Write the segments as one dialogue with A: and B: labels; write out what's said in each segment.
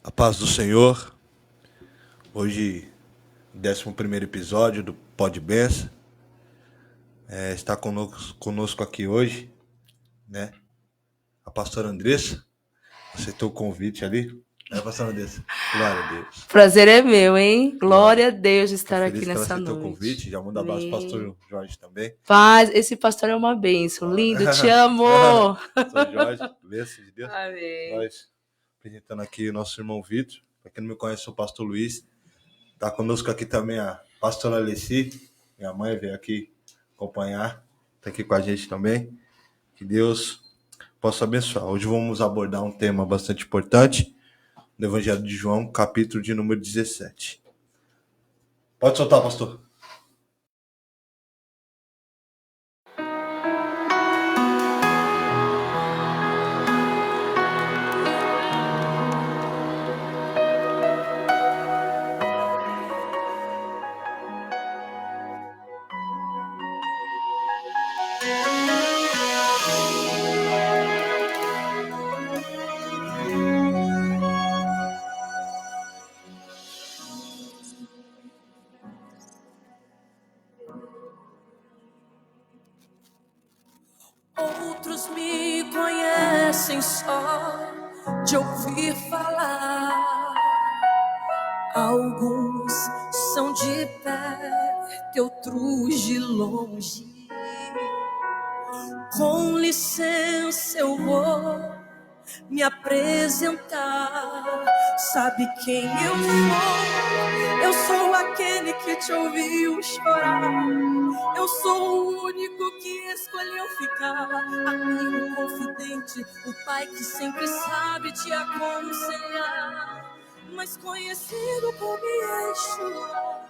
A: A paz do Senhor. Hoje, 11º episódio do Pod Benção. Está conosco aqui hoje, né? A pastora Andressa. Aceitou o convite ali. Pastora Andressa. Glória a Deus.
B: Prazer é meu, hein? Glória a Deus de estar aqui
A: Feliz que ela
B: nessa
A: aceitou o
B: noite.
A: convite. Já manda abraço pro pastor Jorge também.
B: Paz, esse pastor é uma bênção. Lindo, te amo.
A: Pastor Jorge, bênção de Deus.
B: Amém.
A: Nós apresentando aqui o nosso irmão Vitor. Para quem não me conhece, sou o pastor Luiz. Está conosco aqui também a pastora Alessi. Minha mãe veio aqui acompanhar. Está aqui com a gente também. Que Deus possa abençoar. Hoje vamos abordar um tema bastante importante no Evangelho de João, capítulo de número 17. Pode soltar, pastor.
C: Outros me conhecem só de ouvir falar. Alguns são de perto, outros de longe. Com licença eu vou me apresentar. Sabe quem eu sou? Eu sou aquele que te ouviu chorar. Eu sou o único que escolheu ficar. Amigo confidente, o pai que sempre sabe te aconselhar. Mas conhecido como Yeshua.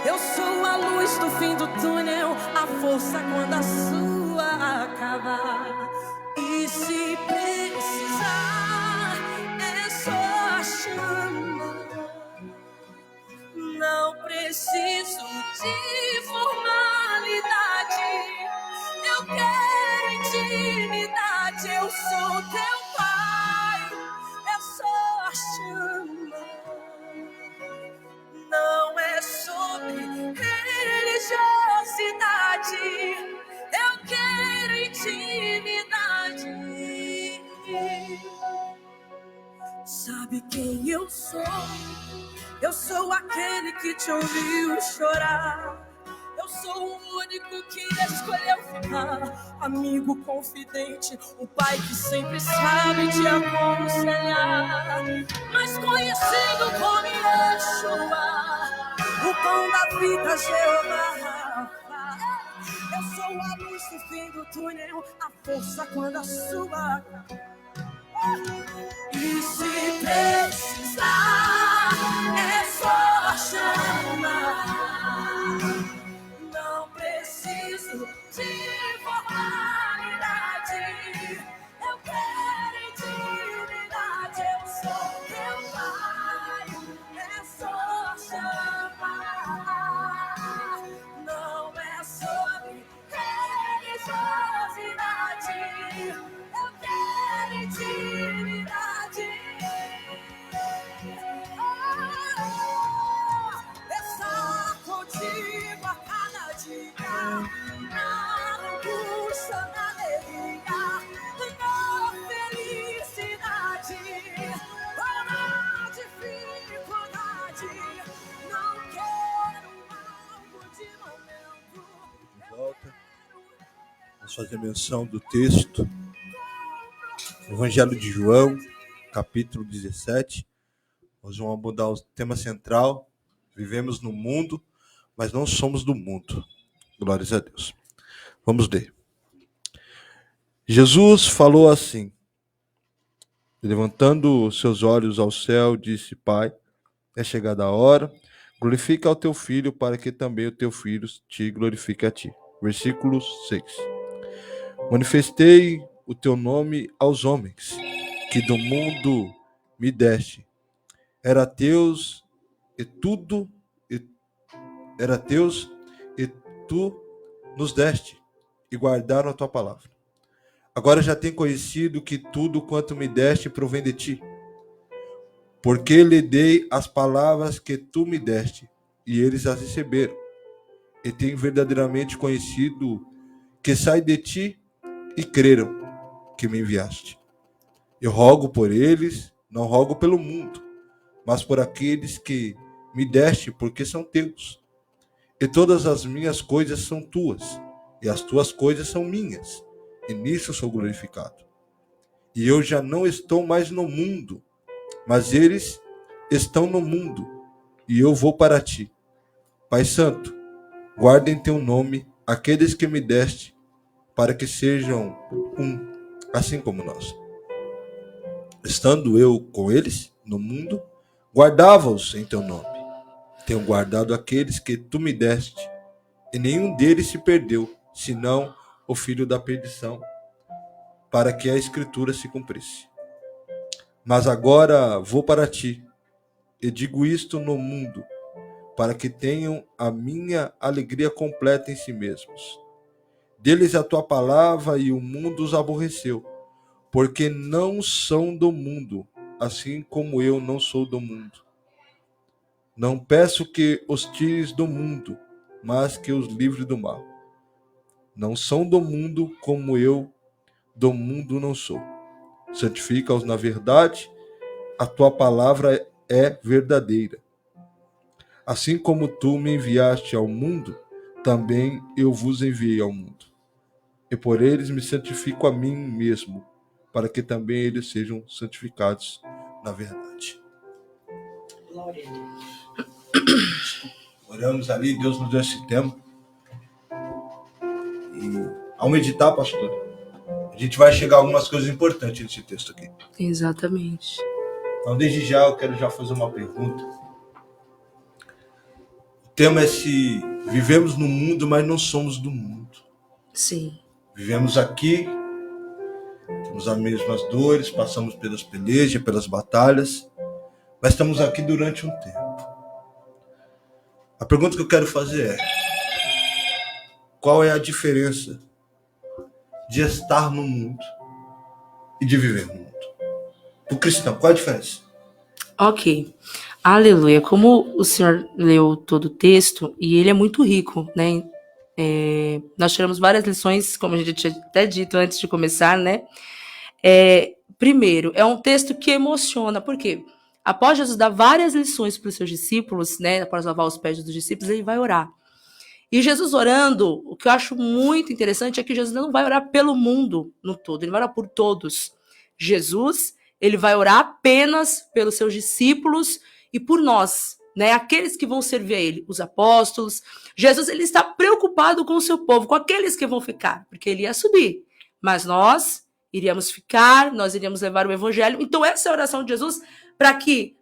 C: Eu sou a luz do fim do túnel, a força quando a sua acabar. E se precisar, é só chamar. Não preciso de formalidade. Eu quero intimidade. Eu sou teu pai. É só chamar. Não é sobre religiosidade. Eu quero intimidade. Sabe quem eu sou? Eu sou aquele que te ouviu chorar. Eu sou o único que escolheu ficar. Amigo confidente, o pai que sempre sabe te aconselhar. Mas conhecido como Yeshua, o pão da vida, Jeová. Eu sou a luz do fim do túnel, a força quando a sua. E se precisar, é só chamar. Não preciso de formalidade. Eu quero intimidade. Eu sou teu pai. É só chamar. Não é sobre religiosidade. Eu quero intimidade. Estar contigo a cada dia, na angústia, na alegria, na felicidade, na dificuldade. Não quero algo de momento.
A: De volta. Vamos fazer menção do texto. Evangelho de João, capítulo 17. Nós vamos abordar o tema central. Vivemos no mundo, mas não somos do mundo. Glórias a Deus. Vamos ler. Jesus falou assim, levantando seus olhos ao céu, disse: Pai, é chegada a hora, glorifica ao teu filho, para que também o teu filho te glorifique a ti. Versículo 6. Manifestei o teu nome aos homens, que do mundo me deste. Era teus e tudo era teus e tu nos deste, e guardaram a tua palavra. Agora já tenho conhecido que tudo quanto me deste provém de ti, porque lhe dei as palavras que tu me deste, e eles as receberam. E tenho verdadeiramente conhecido que sai de ti e creram que me enviaste. Eu rogo por eles, não rogo pelo mundo, mas por aqueles que me deste, porque são teus. E todas as minhas coisas são tuas, e as tuas coisas são minhas, e nisso sou glorificado. E eu já não estou mais no mundo, mas eles estão no mundo, e eu vou para ti. Pai Santo, guarda em teu nome aqueles que me deste, para que sejam um, assim como nós. Estando eu com eles no mundo, guardava-os em teu nome. Tenho guardado aqueles que tu me deste, e nenhum deles se perdeu, senão o filho da perdição, para que a Escritura se cumprisse. Mas agora vou para ti, e digo isto no mundo, para que tenham a minha alegria completa em si mesmos. Deles a tua palavra, e o mundo os aborreceu, porque não são do mundo, assim como eu não sou do mundo. Não peço que os tires do mundo, mas que os livre do mal. Não são do mundo, como eu do mundo não sou. Santifica-os na verdade, a tua palavra é verdadeira. Assim como tu me enviaste ao mundo, também eu vos enviei ao mundo. E por eles me santifico a mim mesmo, para que também eles sejam santificados na verdade.
B: Glória a Deus.
A: Oramos ali, Deus nos deu esse tema. E ao meditar, pastor, a gente vai chegar a algumas coisas importantes nesse texto aqui.
B: Exatamente.
A: Então, desde já, eu quero já fazer uma pergunta. O tema é se vivemos no mundo, mas não somos do mundo.
B: Sim.
A: Vivemos aqui, temos as mesmas dores, passamos pelas pelejas, pelas batalhas, mas estamos aqui durante um tempo. A pergunta que eu quero fazer é: qual é a diferença de estar no mundo e de viver no mundo? Para o cristão, qual é a diferença?
B: Ok. Aleluia. Como o senhor leu todo o texto, e ele é muito rico, né? Nós tiramos várias lições, como a gente tinha até dito antes de começar, né? Primeiro, é um texto que emociona, por quê? Após Jesus dar várias lições para os seus discípulos, né? Após lavar os pés dos discípulos, ele vai orar. E Jesus orando, o que eu acho muito interessante é que Jesus não vai orar pelo mundo no todo, ele vai orar por todos. Jesus, ele vai orar apenas pelos seus discípulos e por nós, né? Aqueles que vão servir a ele, os apóstolos. Jesus, ele está preocupado com o seu povo, com aqueles que vão ficar, porque ele ia subir. Mas nós iríamos ficar, nós iríamos levar o evangelho. Então essa é a oração de Jesus para que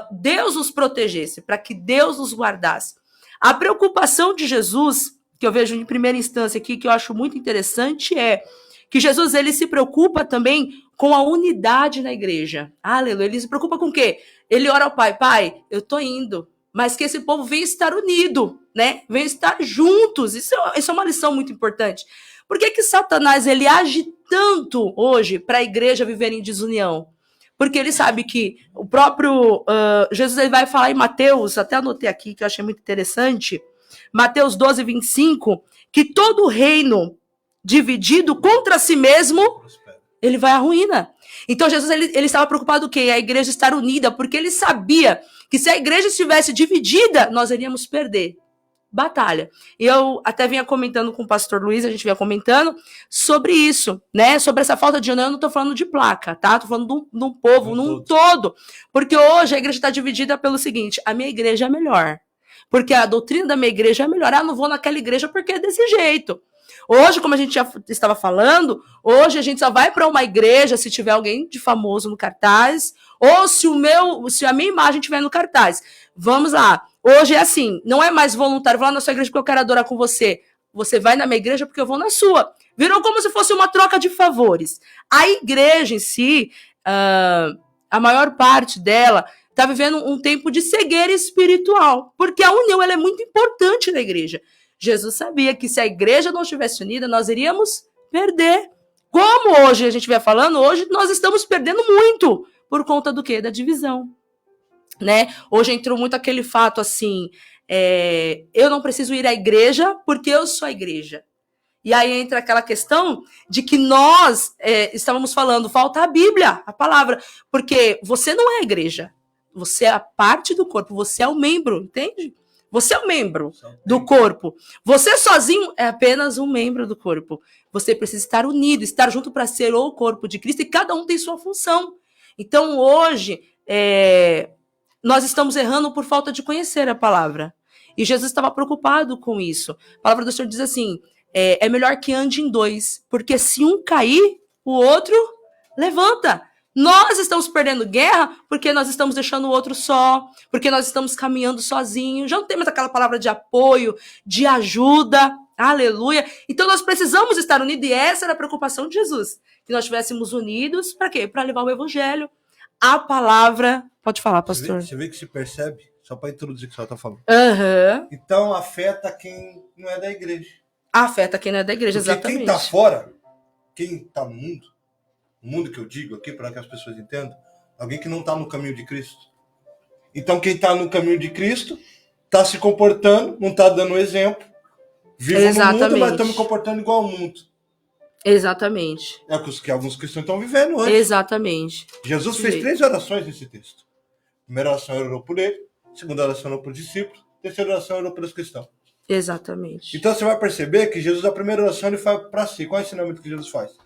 B: Deus nos protegesse, para que Deus nos guardasse. A preocupação de Jesus, que eu vejo em primeira instância aqui, que eu acho muito interessante, é que Jesus, ele se preocupa também com a unidade na igreja. Aleluia. Ele se preocupa com o quê? Ele ora ao Pai: Pai, eu tô indo, mas que esse povo venha estar unido, né? Venha estar juntos. Isso é uma lição muito importante. Por que Satanás, ele age tanto hoje para a igreja viver em desunião? Porque ele sabe que o próprio Jesus, ele vai falar em Mateus, até anotei aqui, que eu achei muito interessante, Mateus 12, 25, que todo reino dividido contra si mesmo, ele vai à ruína. Então Jesus, ele estava preocupado o quê? A igreja estar unida, porque ele sabia que se a igreja estivesse dividida, nós iríamos perder batalha. E eu até vinha comentando com o pastor Luiz, a gente vinha comentando sobre isso, né? Sobre essa falta de união. Eu não tô falando de placa, tá? Tô falando de um povo, num todo. Porque hoje a igreja está dividida pelo seguinte: a minha igreja é melhor. Porque a doutrina da minha igreja é melhor. Ah, não vou naquela igreja porque é desse jeito. Hoje, como a gente já estava falando, hoje a gente só vai para uma igreja se tiver alguém de famoso no cartaz, ou se a minha imagem estiver no cartaz. Vamos lá. Hoje é assim, não é mais voluntário. Vou lá na sua igreja porque eu quero adorar com você. Você vai na minha igreja porque eu vou na sua. Virou como se fosse uma troca de favores. A igreja em si, a maior parte dela está vivendo um tempo de cegueira espiritual, porque a união, ela é muito importante na igreja. Jesus sabia que se a igreja não estivesse unida, nós iríamos perder. Como hoje a gente vai falando, hoje nós estamos perdendo muito por conta do quê? Da divisão, né? Hoje entrou muito aquele fato assim, eu não preciso ir à igreja porque eu sou a igreja. E aí entra aquela questão de que nós estávamos falando, falta a Bíblia, a palavra, porque você não é a igreja, você é a parte do corpo, você é o membro, entende? Você é o membro do corpo. Você sozinho é apenas um membro do corpo. Você precisa estar unido, estar junto para ser o corpo de Cristo, e cada um tem sua função. Então, hoje, nós estamos errando por falta de conhecer a palavra. E Jesus estava preocupado com isso. A palavra do Senhor diz assim, é melhor que ande em dois, porque se um cair, o outro levanta. Nós estamos perdendo guerra porque nós estamos deixando o outro só, porque nós estamos caminhando sozinhos. Já não temos aquela palavra de apoio, de ajuda. Aleluia. Então nós precisamos estar unidos, e essa era a preocupação de Jesus. Que nós estivéssemos unidos, para quê? Para levar o evangelho, a palavra. Pode falar, pastor.
A: Você vê que se percebe? Só para introduzir o que o senhor está falando.
B: Uhum.
A: Então afeta quem não é da igreja.
B: Afeta quem não é da igreja,
A: porque
B: exatamente.
A: Quem está fora, quem está no mundo que eu digo aqui, para que as pessoas entendam, alguém que não está no caminho de Cristo. Então quem está no caminho de Cristo está se comportando, não está dando exemplo, vive no mundo, mas está me comportando igual ao mundo.
B: Exatamente.
A: É o que alguns cristãos estão vivendo hoje.
B: Exatamente.
A: Jesus fez 3 orações nesse texto. Primeira oração orou por ele, segunda oração orou por discípulos, terceira oração orou pelos cristãos.
B: Exatamente.
A: Então você vai perceber que Jesus, a primeira oração, ele faz para si. Qual é o ensinamento que Jesus faz?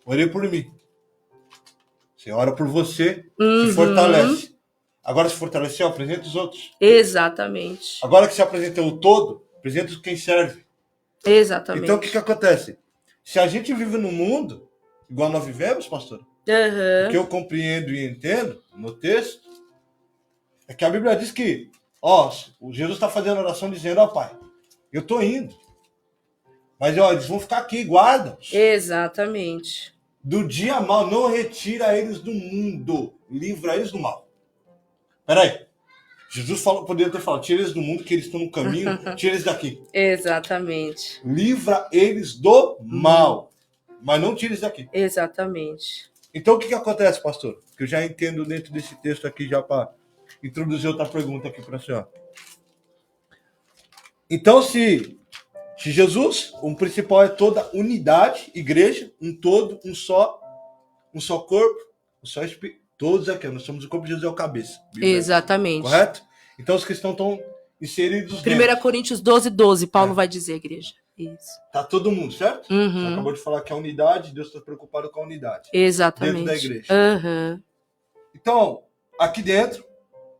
A: Orei por mim. Você ora por você, se fortalece. Agora se fortaleceu, apresenta os outros.
B: Exatamente.
A: Agora que se apresentou o todo, apresenta quem serve.
B: Exatamente.
A: Então o que acontece? Se a gente vive no mundo, igual nós vivemos, pastor, o que eu compreendo e entendo no texto, é que a Bíblia diz que, o Jesus está fazendo oração dizendo, Pai, eu estou indo. Mas, eles vão ficar aqui, guardam.
B: Exatamente.
A: Do dia mal, não retira eles do mundo, livra eles do mal. Peraí, Jesus poderia ter falado, tira eles do mundo, que eles estão no caminho, tira eles daqui.
B: Exatamente.
A: Livra eles do mal, mas não tira eles daqui.
B: Exatamente.
A: Então o que acontece, pastor? Que eu já entendo dentro desse texto aqui, já para introduzir outra pergunta aqui para a senhora. Então se Jesus, o principal é toda unidade, igreja, um todo, um só corpo, um só espírito, todos aqui, nós somos o corpo de Jesus, é o cabeça. Bíblia,
B: exatamente.
A: Correto? Então os cristãos estão inseridos
B: 1 Coríntios 12:12, Paulo vai dizer, igreja. Isso.
A: Tá todo mundo, certo? Você acabou de falar que a unidade, Deus está preocupado com a unidade.
B: Exatamente.
A: Dentro da igreja. Então, aqui dentro,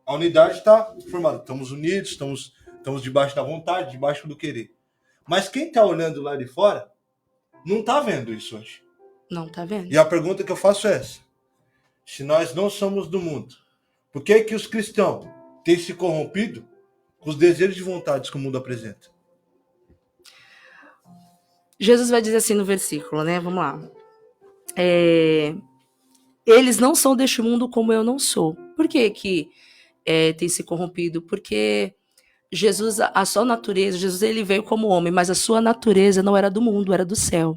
A: a unidade está formada. Estamos unidos, estamos debaixo da vontade, debaixo do querer. Mas quem está olhando lá de fora não está vendo isso hoje.
B: Não está vendo.
A: E a pergunta que eu faço é essa. Se nós não somos do mundo, por que que os cristãos têm se corrompido com os desejos de vontades que o mundo apresenta?
B: Jesus vai dizer assim no versículo, né? Vamos lá. Eles não são deste mundo como eu não sou. Por que que tem se corrompido? Porque Jesus, a sua natureza, Jesus ele veio como homem, mas a sua natureza não era do mundo, era do céu.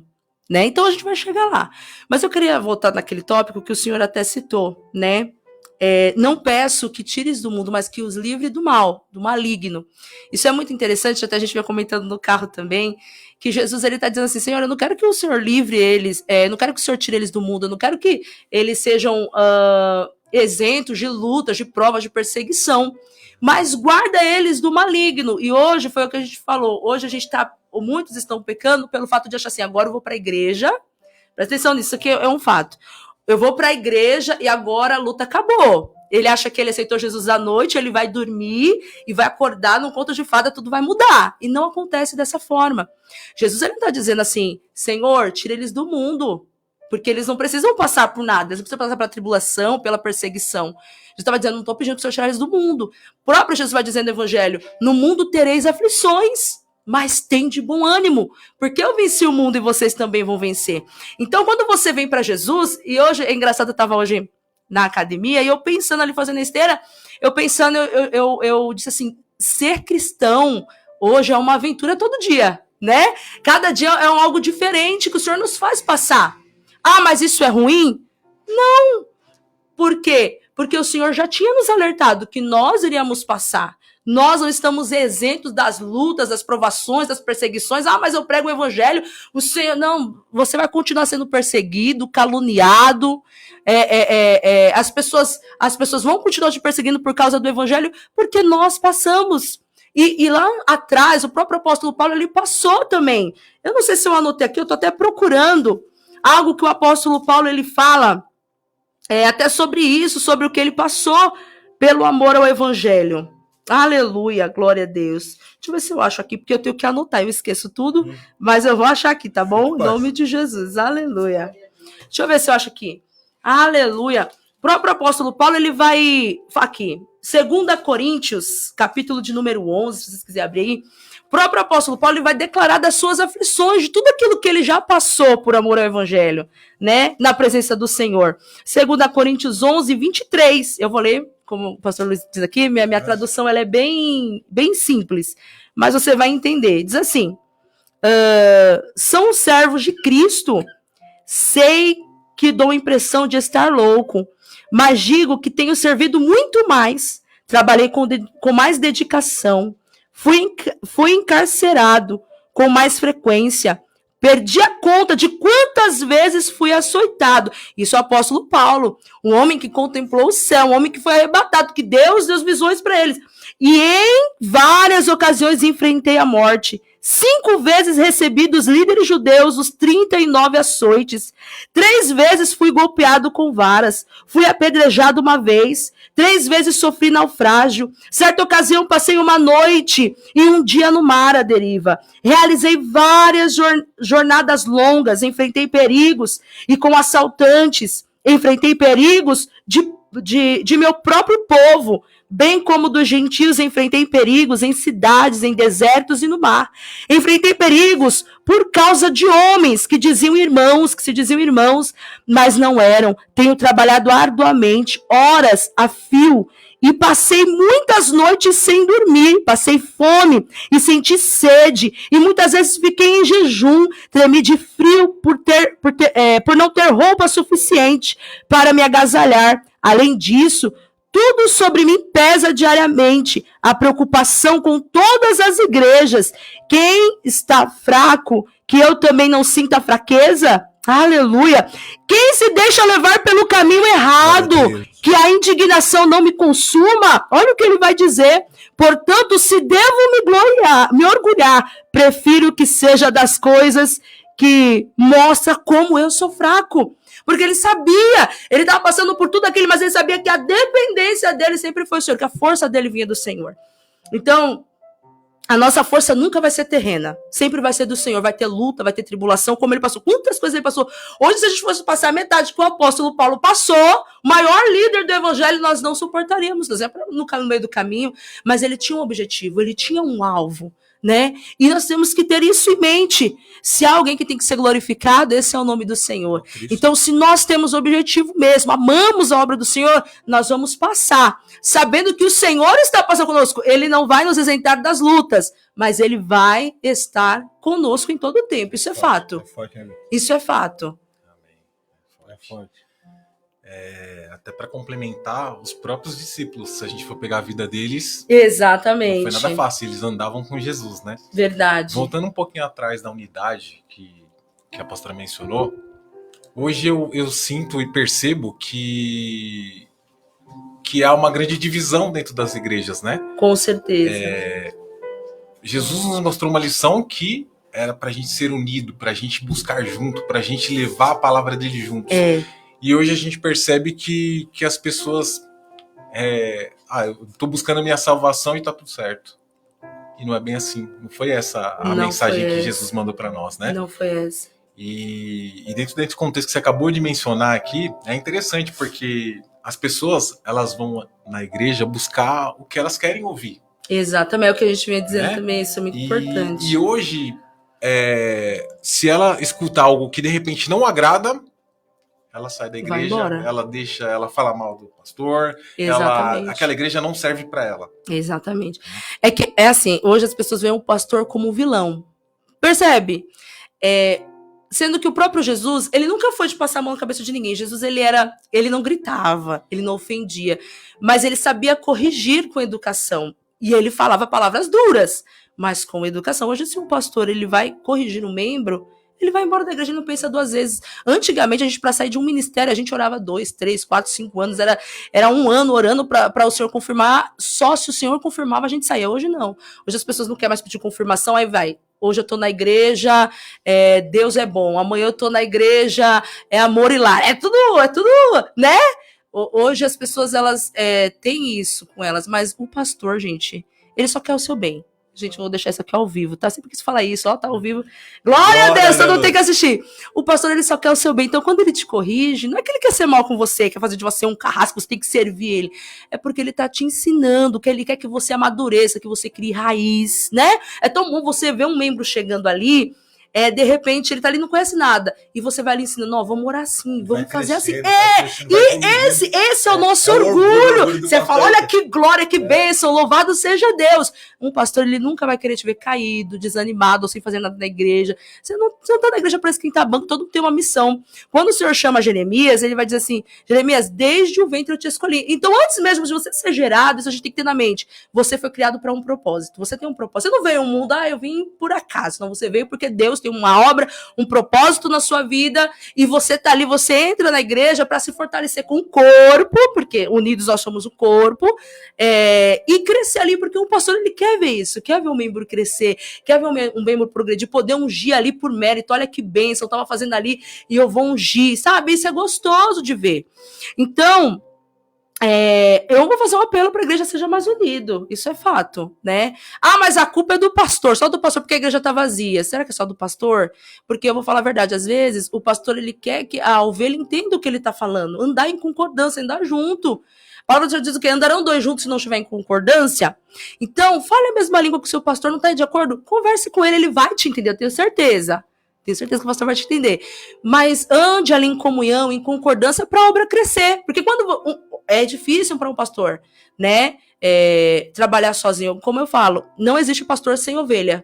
B: Né? Então a gente vai chegar lá. Mas eu queria voltar naquele tópico que o senhor até citou, né? Não peço que tires do mundo, mas que os livre do mal, do maligno. Isso é muito interessante, até a gente vai comentando no carro também, que Jesus ele está dizendo assim, Senhor, eu não quero que o Senhor livre eles, não quero que o Senhor tire eles do mundo, eu não quero que eles sejam isentos de lutas, de provas, de perseguição, mas guarda eles do maligno. E hoje foi o que a gente falou, hoje a gente muitos estão pecando pelo fato de achar assim, agora eu vou para a igreja, presta atenção nisso, isso aqui é um fato. Eu vou para a igreja e agora a luta acabou. Ele acha que ele aceitou Jesus à noite, ele vai dormir e vai acordar num conto de fada, tudo vai mudar. E não acontece dessa forma. Jesus ele não está dizendo assim, Senhor, tira eles do mundo, porque eles não precisam passar por nada, eles não precisam passar pela tribulação, pela perseguição. Jesus estava dizendo, não estou pedindo para o Senhor tirar eles do mundo. O próprio Jesus vai dizendo no Evangelho, no mundo tereis aflições, mas tem de bom ânimo, porque eu venci o mundo e vocês também vão vencer. Então, quando você vem para Jesus, e hoje, é engraçado, eu estava hoje na academia, e eu pensando ali, fazendo esteira, eu disse assim, ser cristão hoje é uma aventura todo dia, né? Cada dia é algo diferente que o Senhor nos faz passar. Ah, mas isso é ruim? Não. Por quê? Porque o Senhor já tinha nos alertado que nós iríamos passar. Nós não estamos isentos das lutas, das provações, das perseguições. Ah, mas eu prego o evangelho. O Senhor, não, você vai continuar sendo perseguido, caluniado. As pessoas vão continuar te perseguindo por causa do evangelho, porque nós passamos. E lá atrás, o próprio apóstolo Paulo, ele passou também. Eu não sei se eu anotei aqui, eu estou até procurando algo que o apóstolo Paulo, ele fala até sobre isso, sobre o que ele passou pelo amor ao evangelho. Aleluia, glória a Deus. Deixa eu ver se eu acho aqui, porque eu tenho que anotar, eu esqueço tudo, mas eu vou achar aqui, tá bom? Em nome de Jesus, aleluia. Deixa eu ver se eu acho aqui. Aleluia. O próprio apóstolo Paulo, ele vai aqui, 2 Coríntios, capítulo de número 11, se vocês quiserem abrir aí. O próprio apóstolo Paulo, ele vai declarar das suas aflições, de tudo aquilo que ele já passou por amor ao evangelho, né? Na presença do Senhor. 2 Coríntios 11, 23. Eu vou ler, como o pastor Luiz diz aqui, minha tradução ela é bem simples, mas você vai entender. Diz assim, são servos de Cristo, sei que dou a impressão de estar louco, mas digo que tenho servido muito mais, trabalhei com mais dedicação, fui encarcerado com mais frequência, perdi a conta de quantas vezes fui açoitado. Isso é o apóstolo Paulo, um homem que contemplou o céu, um homem que foi arrebatado, que Deus deu visões para eles. E em várias ocasiões enfrentei a morte. 5 vezes recebi dos líderes judeus os 39 açoites. 3 vezes fui golpeado com varas. Fui apedrejado uma vez. 3 vezes sofri naufrágio. Certa ocasião passei uma noite e um dia no mar à deriva. Realizei várias jornadas longas. Enfrentei perigos e com assaltantes. Enfrentei perigos de meu próprio povo, bem como dos gentios. Enfrentei perigos em cidades, em desertos e no mar. Enfrentei perigos por causa de homens que se diziam irmãos, mas não eram. Tenho trabalhado arduamente, horas a fio, e passei muitas noites sem dormir. Passei fome e senti sede, e muitas vezes fiquei em jejum. Tremi de frio por não ter roupa suficiente para me agasalhar. Além disso, tudo sobre mim pesa diariamente, a preocupação com todas as igrejas. Quem está fraco, que eu também não sinta fraqueza? Aleluia! Quem se deixa levar pelo caminho errado, que a indignação não me consuma? Olha o que ele vai dizer. Portanto, se devo me orgulhar, prefiro que seja das coisas que mostra como eu sou fraco. Porque ele sabia, ele estava passando por tudo aquilo, mas ele sabia que a dependência dele sempre foi o Senhor, que a força dele vinha do Senhor. Então, a nossa força nunca vai ser terrena, sempre vai ser do Senhor. Vai ter luta, vai ter tribulação, como ele passou. Quantas coisas ele passou? Hoje, se a gente fosse passar a metade que o apóstolo Paulo passou, o maior líder do evangelho, nós não suportaríamos. Nós íamos no meio do caminho, mas ele tinha um objetivo, ele tinha um alvo, né? E nós temos que ter isso em mente. Se há alguém que tem que ser glorificado, esse é o nome do Senhor. Cristo. Então, se nós temos o objetivo mesmo, amamos a obra do Senhor, nós vamos passar, sabendo que o Senhor está passando conosco. Ele não vai nos isentar das lutas, mas ele vai estar conosco em todo o tempo. Isso é fato.
A: É forte, né?
B: Isso é fato.
D: Amém. É forte. Até para complementar os próprios discípulos, se a gente for pegar a vida deles,
B: exatamente,
D: não foi nada fácil, eles andavam com Jesus, né?
B: Verdade.
D: Voltando um pouquinho atrás da unidade que a pastora mencionou, hoje eu sinto e percebo que há uma grande divisão dentro das igrejas, né?
B: Com certeza.
D: Jesus nos mostrou uma lição que era para a gente ser unido, para a gente buscar junto, para a gente levar a palavra dele juntos. E hoje a gente percebe que as pessoas... eu tô buscando a minha salvação e tá tudo certo. E não é bem assim. Não foi essa a mensagem que Jesus mandou para nós, né?
B: Não foi essa.
D: E dentro desse contexto que você acabou de mencionar aqui, é interessante porque as pessoas, elas vão na igreja buscar o que elas querem ouvir.
B: Exatamente, é o que a gente vinha dizendo também, isso é muito importante.
D: E hoje, se ela escutar algo que de repente não agrada, ela sai da igreja, ela fala mal do pastor, aquela igreja não serve para ela.
B: Exatamente. É assim, hoje as pessoas veem o pastor como vilão. Percebe? Sendo que o próprio Jesus, ele nunca foi de passar a mão na cabeça de ninguém. Jesus, ele não gritava, ele não ofendia, mas ele sabia corrigir com educação. E ele falava palavras duras, mas com educação. Hoje, se um pastor ele vai corrigir um membro, ele vai embora da igreja e não pensa duas vezes. Antigamente, a gente, para sair de um ministério, a gente orava 2, 3, 4, 5 anos. Era um ano orando para o Senhor confirmar. Só se o Senhor confirmava, a gente saía. Hoje, não. Hoje, as pessoas não querem mais pedir confirmação, aí vai. Hoje eu tô na igreja, Deus é bom. Amanhã eu tô na igreja, é amor e lar. É tudo, né? Hoje as pessoas, elas têm isso com elas, mas o pastor, gente, ele só quer o seu bem. Gente, eu vou deixar isso aqui ao vivo, tá? Sempre quis falar isso, ó, tá ao vivo. Glória a Deus, todo mundo tem que assistir. O pastor, ele só quer o seu bem. Então, quando ele te corrige, não é que ele quer ser mal com você, quer fazer de você um carrasco, você tem que servir ele. É porque ele tá te ensinando, que ele quer que você amadureça, que você crie raiz, né? É tão bom você ver um membro chegando ali, de repente, ele tá ali, não conhece nada. E você vai ali ensinando, ó, vamos orar assim, vamos fazer assim. Esse é o nosso orgulho. Você fala, olha que glória, que bênção, louvado seja Deus. Um pastor, ele nunca vai querer te ver caído, desanimado, ou sem fazer nada na igreja. Você não tá na igreja para esquentar banco, todo mundo tem uma missão. Quando o Senhor chama Jeremias, ele vai dizer assim, Jeremias, desde o ventre eu te escolhi. Então, antes mesmo de você ser gerado, isso a gente tem que ter na mente. Você foi criado para um propósito. Você tem um propósito. Você não veio ao mundo, eu vim por acaso. Não, você veio porque Deus tem uma obra, um propósito na sua vida, e você tá ali, você entra na igreja para se fortalecer com o corpo, porque unidos nós somos o corpo, e crescer ali, porque o pastor, ele quer ver isso, quer ver o membro crescer, quer ver um membro progredir, poder ungir ali por mérito, olha que bênção, eu tava fazendo ali, e eu vou ungir, sabe? Isso é gostoso de ver. Então, eu vou fazer um apelo para a igreja seja mais unido, isso é fato, né? Mas a culpa é do pastor, só do pastor porque a igreja tá vazia. Será que é só do pastor? Porque eu vou falar a verdade, às vezes o pastor, ele quer que a ovelha entenda o que ele tá falando, andar em concordância, andar junto. A palavra do Senhor diz o quê? Andarão dois juntos se não estiver em concordância? Então, fale a mesma língua que o seu pastor, não tá de acordo? Converse com ele vai te entender, eu tenho certeza. Tenho certeza que o pastor vai te entender. Mas ande ali em comunhão, em concordância, para a obra crescer. Porque quando é difícil para um pastor, né, trabalhar sozinho. Como eu falo, não existe pastor sem ovelha.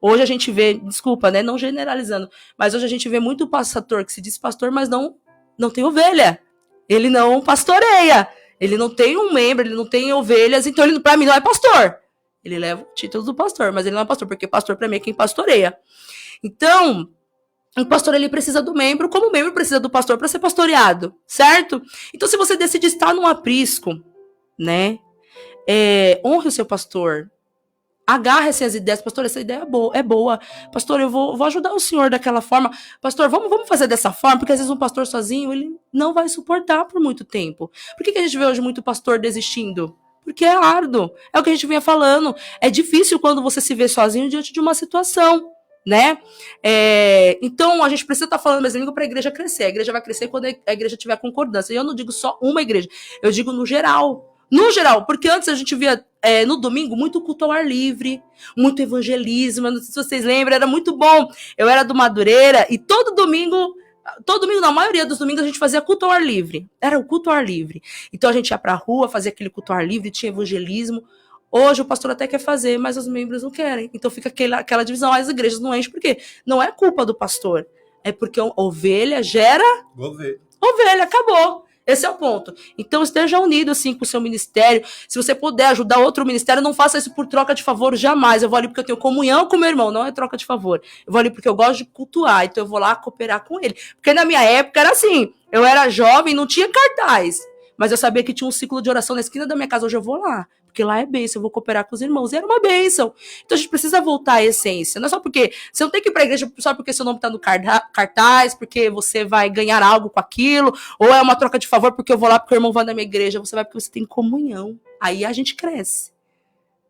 B: Hoje a gente vê, desculpa, né, não generalizando, mas hoje a gente vê muito pastor que se diz pastor, mas não tem ovelha. Ele não pastoreia. Ele não tem um membro, ele não tem ovelhas, então ele, para mim, não é pastor. Ele leva o título do pastor, mas ele não é pastor, porque pastor, para mim, é quem pastoreia. Então, o pastor, ele precisa do membro, como o membro precisa do pastor para ser pastoreado, certo? Então, se você decide estar num aprisco, né, honre o seu pastor, agarre-se as ideias, pastor, essa ideia é boa, pastor, eu vou ajudar o senhor daquela forma, pastor, vamos fazer dessa forma, porque às vezes um pastor sozinho, ele não vai suportar por muito tempo. Por que a gente vê hoje muito pastor desistindo? Porque é árduo, é o que a gente vinha falando, é difícil quando você se vê sozinho diante de uma situação, né? Então a gente precisa estar falando a mesma língua para a igreja crescer. A igreja vai crescer quando a igreja tiver concordância. E eu não digo só uma igreja, eu digo no geral, porque antes a gente via no domingo muito culto ao ar livre, muito evangelismo. Não sei se vocês lembram, era muito bom. Eu era do Madureira e todo domingo, na maioria dos domingos, a gente fazia culto ao ar livre. Era o culto ao ar livre. Então a gente ia pra rua, fazia aquele culto ao ar livre, tinha evangelismo. Hoje o pastor até quer fazer, mas os membros não querem. Então fica aquela divisão, as igrejas não enchem. Por quê? Não é culpa do pastor. É porque ovelha gera ovelha, acabou. Esse é o ponto. Então esteja unido assim com o seu ministério. Se você puder ajudar outro ministério, não faça isso por troca de favor jamais. Eu vou ali porque eu tenho comunhão com meu irmão, não é troca de favor. Eu vou ali porque eu gosto de cultuar, então eu vou lá cooperar com ele. Porque na minha época era assim, eu era jovem, não tinha cartaz, mas eu sabia que tinha um ciclo de oração na esquina da minha casa. Hoje eu vou lá, porque lá é bênção, eu vou cooperar com os irmãos. E era uma bênção. Então a gente precisa voltar à essência. Não é só porque você não tem que ir para a igreja só porque seu nome está no cartaz, porque você vai ganhar algo com aquilo, ou é uma troca de favor porque eu vou lá porque o irmão vai na minha igreja. Você vai porque você tem comunhão. Aí a gente cresce,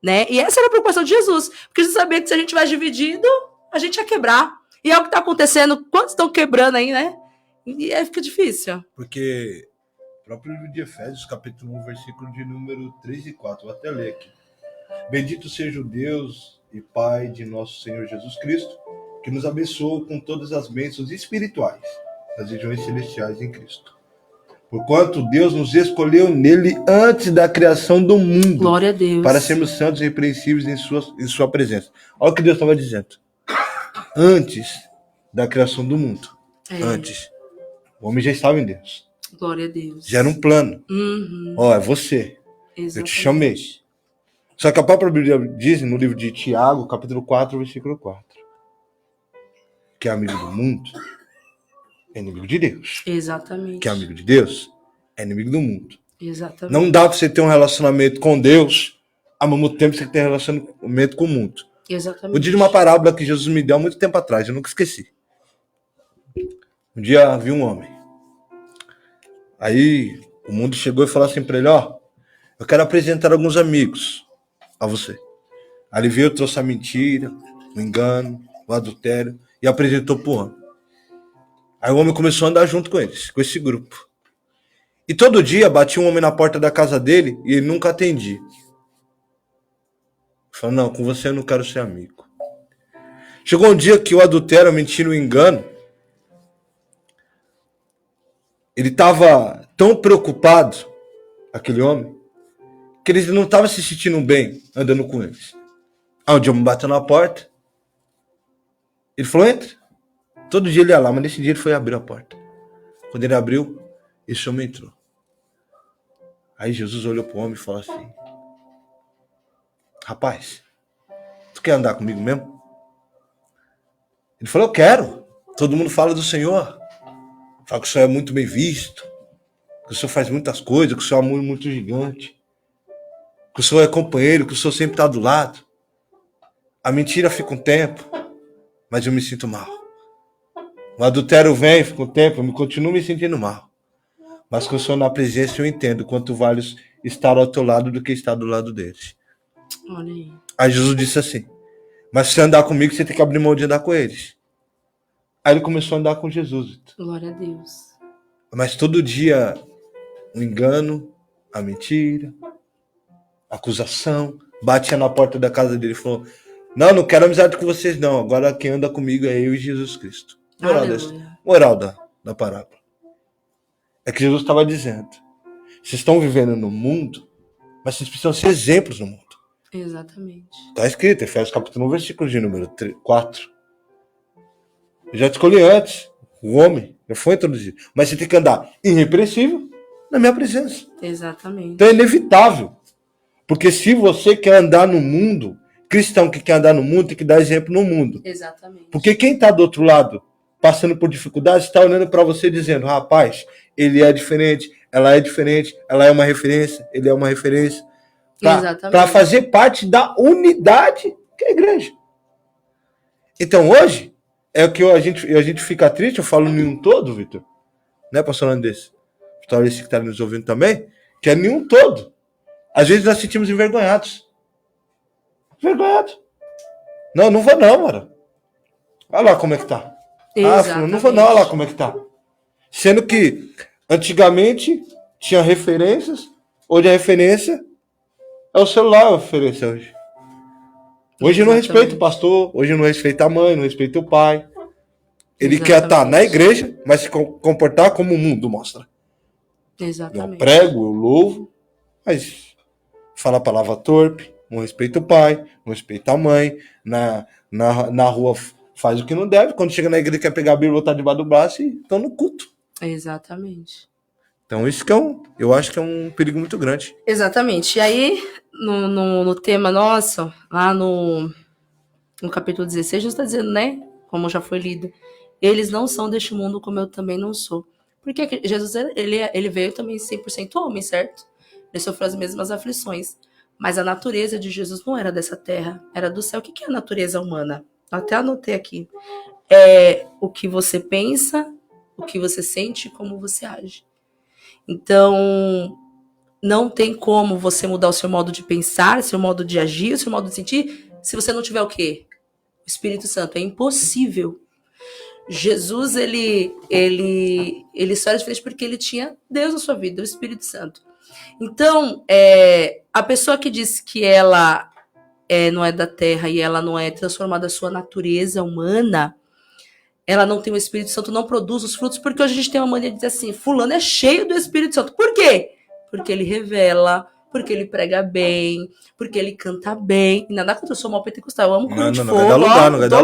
B: né? E essa era a preocupação de Jesus. Porque você sabia que se a gente vai dividido, a gente ia quebrar. E é o que está acontecendo. Quantos estão quebrando aí, né? E aí fica difícil.
A: Porque o próprio livro de Efésios, capítulo 1, versículo de número 3 e 4, vou até ler aqui. Bendito seja o Deus e Pai de nosso Senhor Jesus Cristo, que nos abençoou com todas as bênçãos espirituais das regiões celestiais em Cristo. Porquanto Deus nos escolheu nele antes da criação do mundo.
B: Glória a Deus.
A: Para sermos santos e irrepreensíveis em sua presença. Olha o que Deus estava dizendo. Antes da criação do mundo. Antes. O homem já estava em Deus.
B: Glória a Deus.
A: Já era um plano. Ó, é você.
B: Exatamente.
A: Eu te chamei. Só que a própria Bíblia diz no livro de Tiago, capítulo 4, versículo 4. Que é amigo do mundo é inimigo de Deus.
B: Exatamente.
A: Que é amigo de Deus é inimigo do mundo.
B: Exatamente.
A: Não dá pra você ter um relacionamento com Deus, ao mesmo tempo você ter um relacionamento com o mundo.
B: Exatamente.
A: Eu disse uma parábola que Jesus me deu há muito tempo atrás, eu nunca esqueci. Um dia vi um homem. Aí o mundo chegou e falou assim pra ele, ó, eu quero apresentar alguns amigos a você. Aí ele veio, trouxe a mentira, o engano, o adultério e apresentou pro homem. Aí o homem começou a andar junto com eles, com esse grupo. E todo dia batia um homem na porta da casa dele e ele nunca atendia. Falou, não, com você eu não quero ser amigo. Chegou um dia que o adultério, a mentira, o engano, ele estava tão preocupado, aquele homem, que ele não estava se sentindo bem andando com eles. Aí um dia me bateu na porta. Ele falou, entra. Todo dia ele ia lá, mas nesse dia ele foi abrir a porta. Quando ele abriu, esse homem entrou. Aí Jesus olhou para o homem e falou assim, rapaz, tu quer andar comigo mesmo? Ele falou, eu quero. Todo mundo fala do Senhor. Fala que o Senhor é muito bem visto. Que o Senhor faz muitas coisas, que o Senhor é muito gigante. Que o Senhor é companheiro, que o Senhor sempre está do lado. A mentira fica um tempo, mas eu me sinto mal. O adultério vem, fica um tempo, eu continuo me sentindo mal. Mas com o Senhor na presença eu entendo quanto vale estar ao teu lado do que estar do lado deles.
B: Olha aí.
A: Aí Jesus disse assim, mas se você andar comigo, você tem que abrir mão de andar com eles. Aí ele começou a andar com Jesus.
B: Glória a Deus.
A: Mas todo dia, o engano, a mentira, a acusação, batia na porta da casa dele e falou, não quero amizade com vocês não, agora quem anda comigo é eu e Jesus Cristo. Moral da parábola. É que Jesus estava dizendo, vocês estão vivendo no mundo, mas vocês precisam ser exemplos no mundo.
B: Exatamente.
A: Está escrito, Efésios capítulo 1, versículo de número 4. Eu já te escolhi antes, o homem, já foi introduzido. Mas você tem que andar irrepreensível na minha presença.
B: Exatamente.
A: Então é inevitável. Porque se você quer andar no mundo, cristão que quer andar no mundo, tem que dar exemplo no mundo.
B: Exatamente.
A: Porque quem está do outro lado, passando por dificuldades, está olhando para você dizendo, rapaz, ele é diferente, ela é uma referência, ele é uma referência. Para fazer parte da unidade que é a igreja. Então hoje, é o que a gente fica triste, eu falo nenhum todo, Vitor, né, pastor Andrés? Pastor esse que está nos ouvindo também, que é nenhum todo. Às vezes nós sentimos envergonhados. Envergonhado. Não vou não, mano. Olha lá como é que tá. Filho, não vou não, olha lá como é que tá. Sendo que, antigamente, tinha referências, hoje a referência é o celular, a referência hoje. Hoje eu não respeito o pastor, hoje eu não respeito a mãe, não respeito o pai. Ele quer estar na igreja, mas se comportar como o mundo mostra.
B: Exatamente.
A: Eu prego, eu louvo, mas fala a palavra torpe, não respeita o pai, não respeita a mãe, na rua faz o que não deve, quando chega na igreja quer pegar a Bíblia, botar debaixo do braço e estão no culto.
B: Exatamente.
A: Então isso que eu acho que é um perigo muito grande.
B: Exatamente. E aí, no tema nosso, lá no capítulo 16, Jesus está dizendo, né? Como já foi lido, eles não são deste mundo como eu também não sou. Porque Jesus, ele veio também 100% homem, certo? Ele sofreu as mesmas aflições. Mas a natureza de Jesus não era dessa terra, era do céu. O que é a natureza humana? Eu até anotei aqui. É o que você pensa, o que você sente e como você age. Então, não tem como você mudar o seu modo de pensar, seu modo de agir, o seu modo de sentir, se você não tiver o quê? O Espírito Santo. É impossível. Jesus, ele só era diferente porque ele tinha Deus na sua vida, o Espírito Santo. Então, a pessoa que diz que ela não é da terra e ela não é transformada a sua natureza humana, ela não tem o Espírito Santo, não produz os frutos, porque hoje a gente tem uma mania de dizer assim, fulano é cheio do Espírito Santo. Por quê? Porque ele revela, porque ele prega bem, porque ele canta bem. E nada contra, eu sou mal pentecostal, eu amo quando de fogo.
A: Não dá lugar, não dá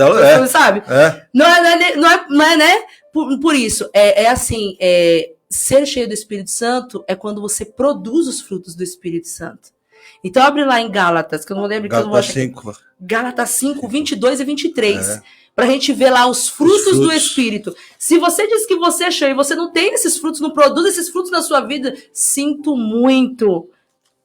A: lugar.
B: Você sabe? Não é, né? Por isso, assim, ser cheio do Espírito Santo é quando você produz os frutos do Espírito Santo. Então abre lá em Gálatas, que eu não lembro que eu não vou achar. Gálatas 5, 22 e 23. Pra gente ver lá os frutos do Espírito. Se você diz que você é cheio e você não tem esses frutos, não produz esses frutos na sua vida, sinto muito.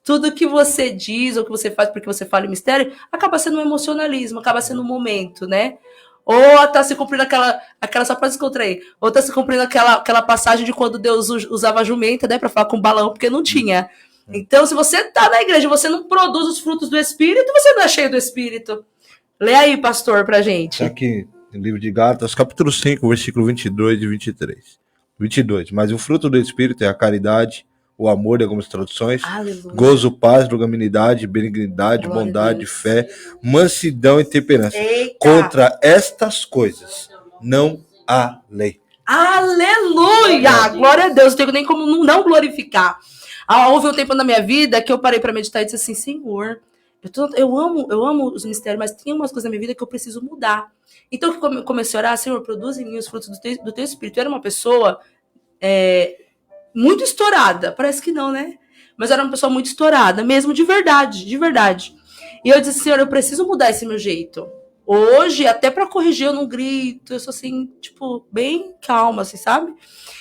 B: Tudo que você diz ou que você faz porque você fala em mistério, acaba sendo um emocionalismo, acaba sendo um momento, né? Ou tá se cumprindo aquela só pra descontrair. Ou tá se cumprindo aquela passagem de quando Deus usava a jumenta, né? Pra falar com o balão, porque não tinha. Então, se você tá na igreja e você não produz os frutos do Espírito, você não é cheio do Espírito. Lê aí, pastor, pra gente.
A: Tá aqui, no livro de Gálatas, capítulo 5, versículo 22 e 23. 22. Mas o fruto do Espírito é a caridade, o amor, em algumas traduções,
B: Aleluia.
A: Gozo, paz, longanimidade, benignidade,
B: Glória
A: bondade, fé, mansidão e temperança.
B: Eita.
A: Contra estas coisas não há lei.
B: Aleluia! Glória a Deus, não tenho nem como não glorificar. Houve um tempo na minha vida que eu parei para meditar e disse assim, Senhor, eu amo os mistérios, mas tem umas coisas na minha vida que eu preciso mudar. Então eu comecei a orar, Senhor, produz em mim os frutos do teu Espírito. Eu era uma pessoa muito estourada, parece que não, né? Mas eu era uma pessoa muito estourada, mesmo de verdade, de verdade. E eu disse, Senhor, eu preciso mudar esse meu jeito. Hoje, até para corrigir, eu não grito, eu sou assim, tipo, bem calma, assim, sabe?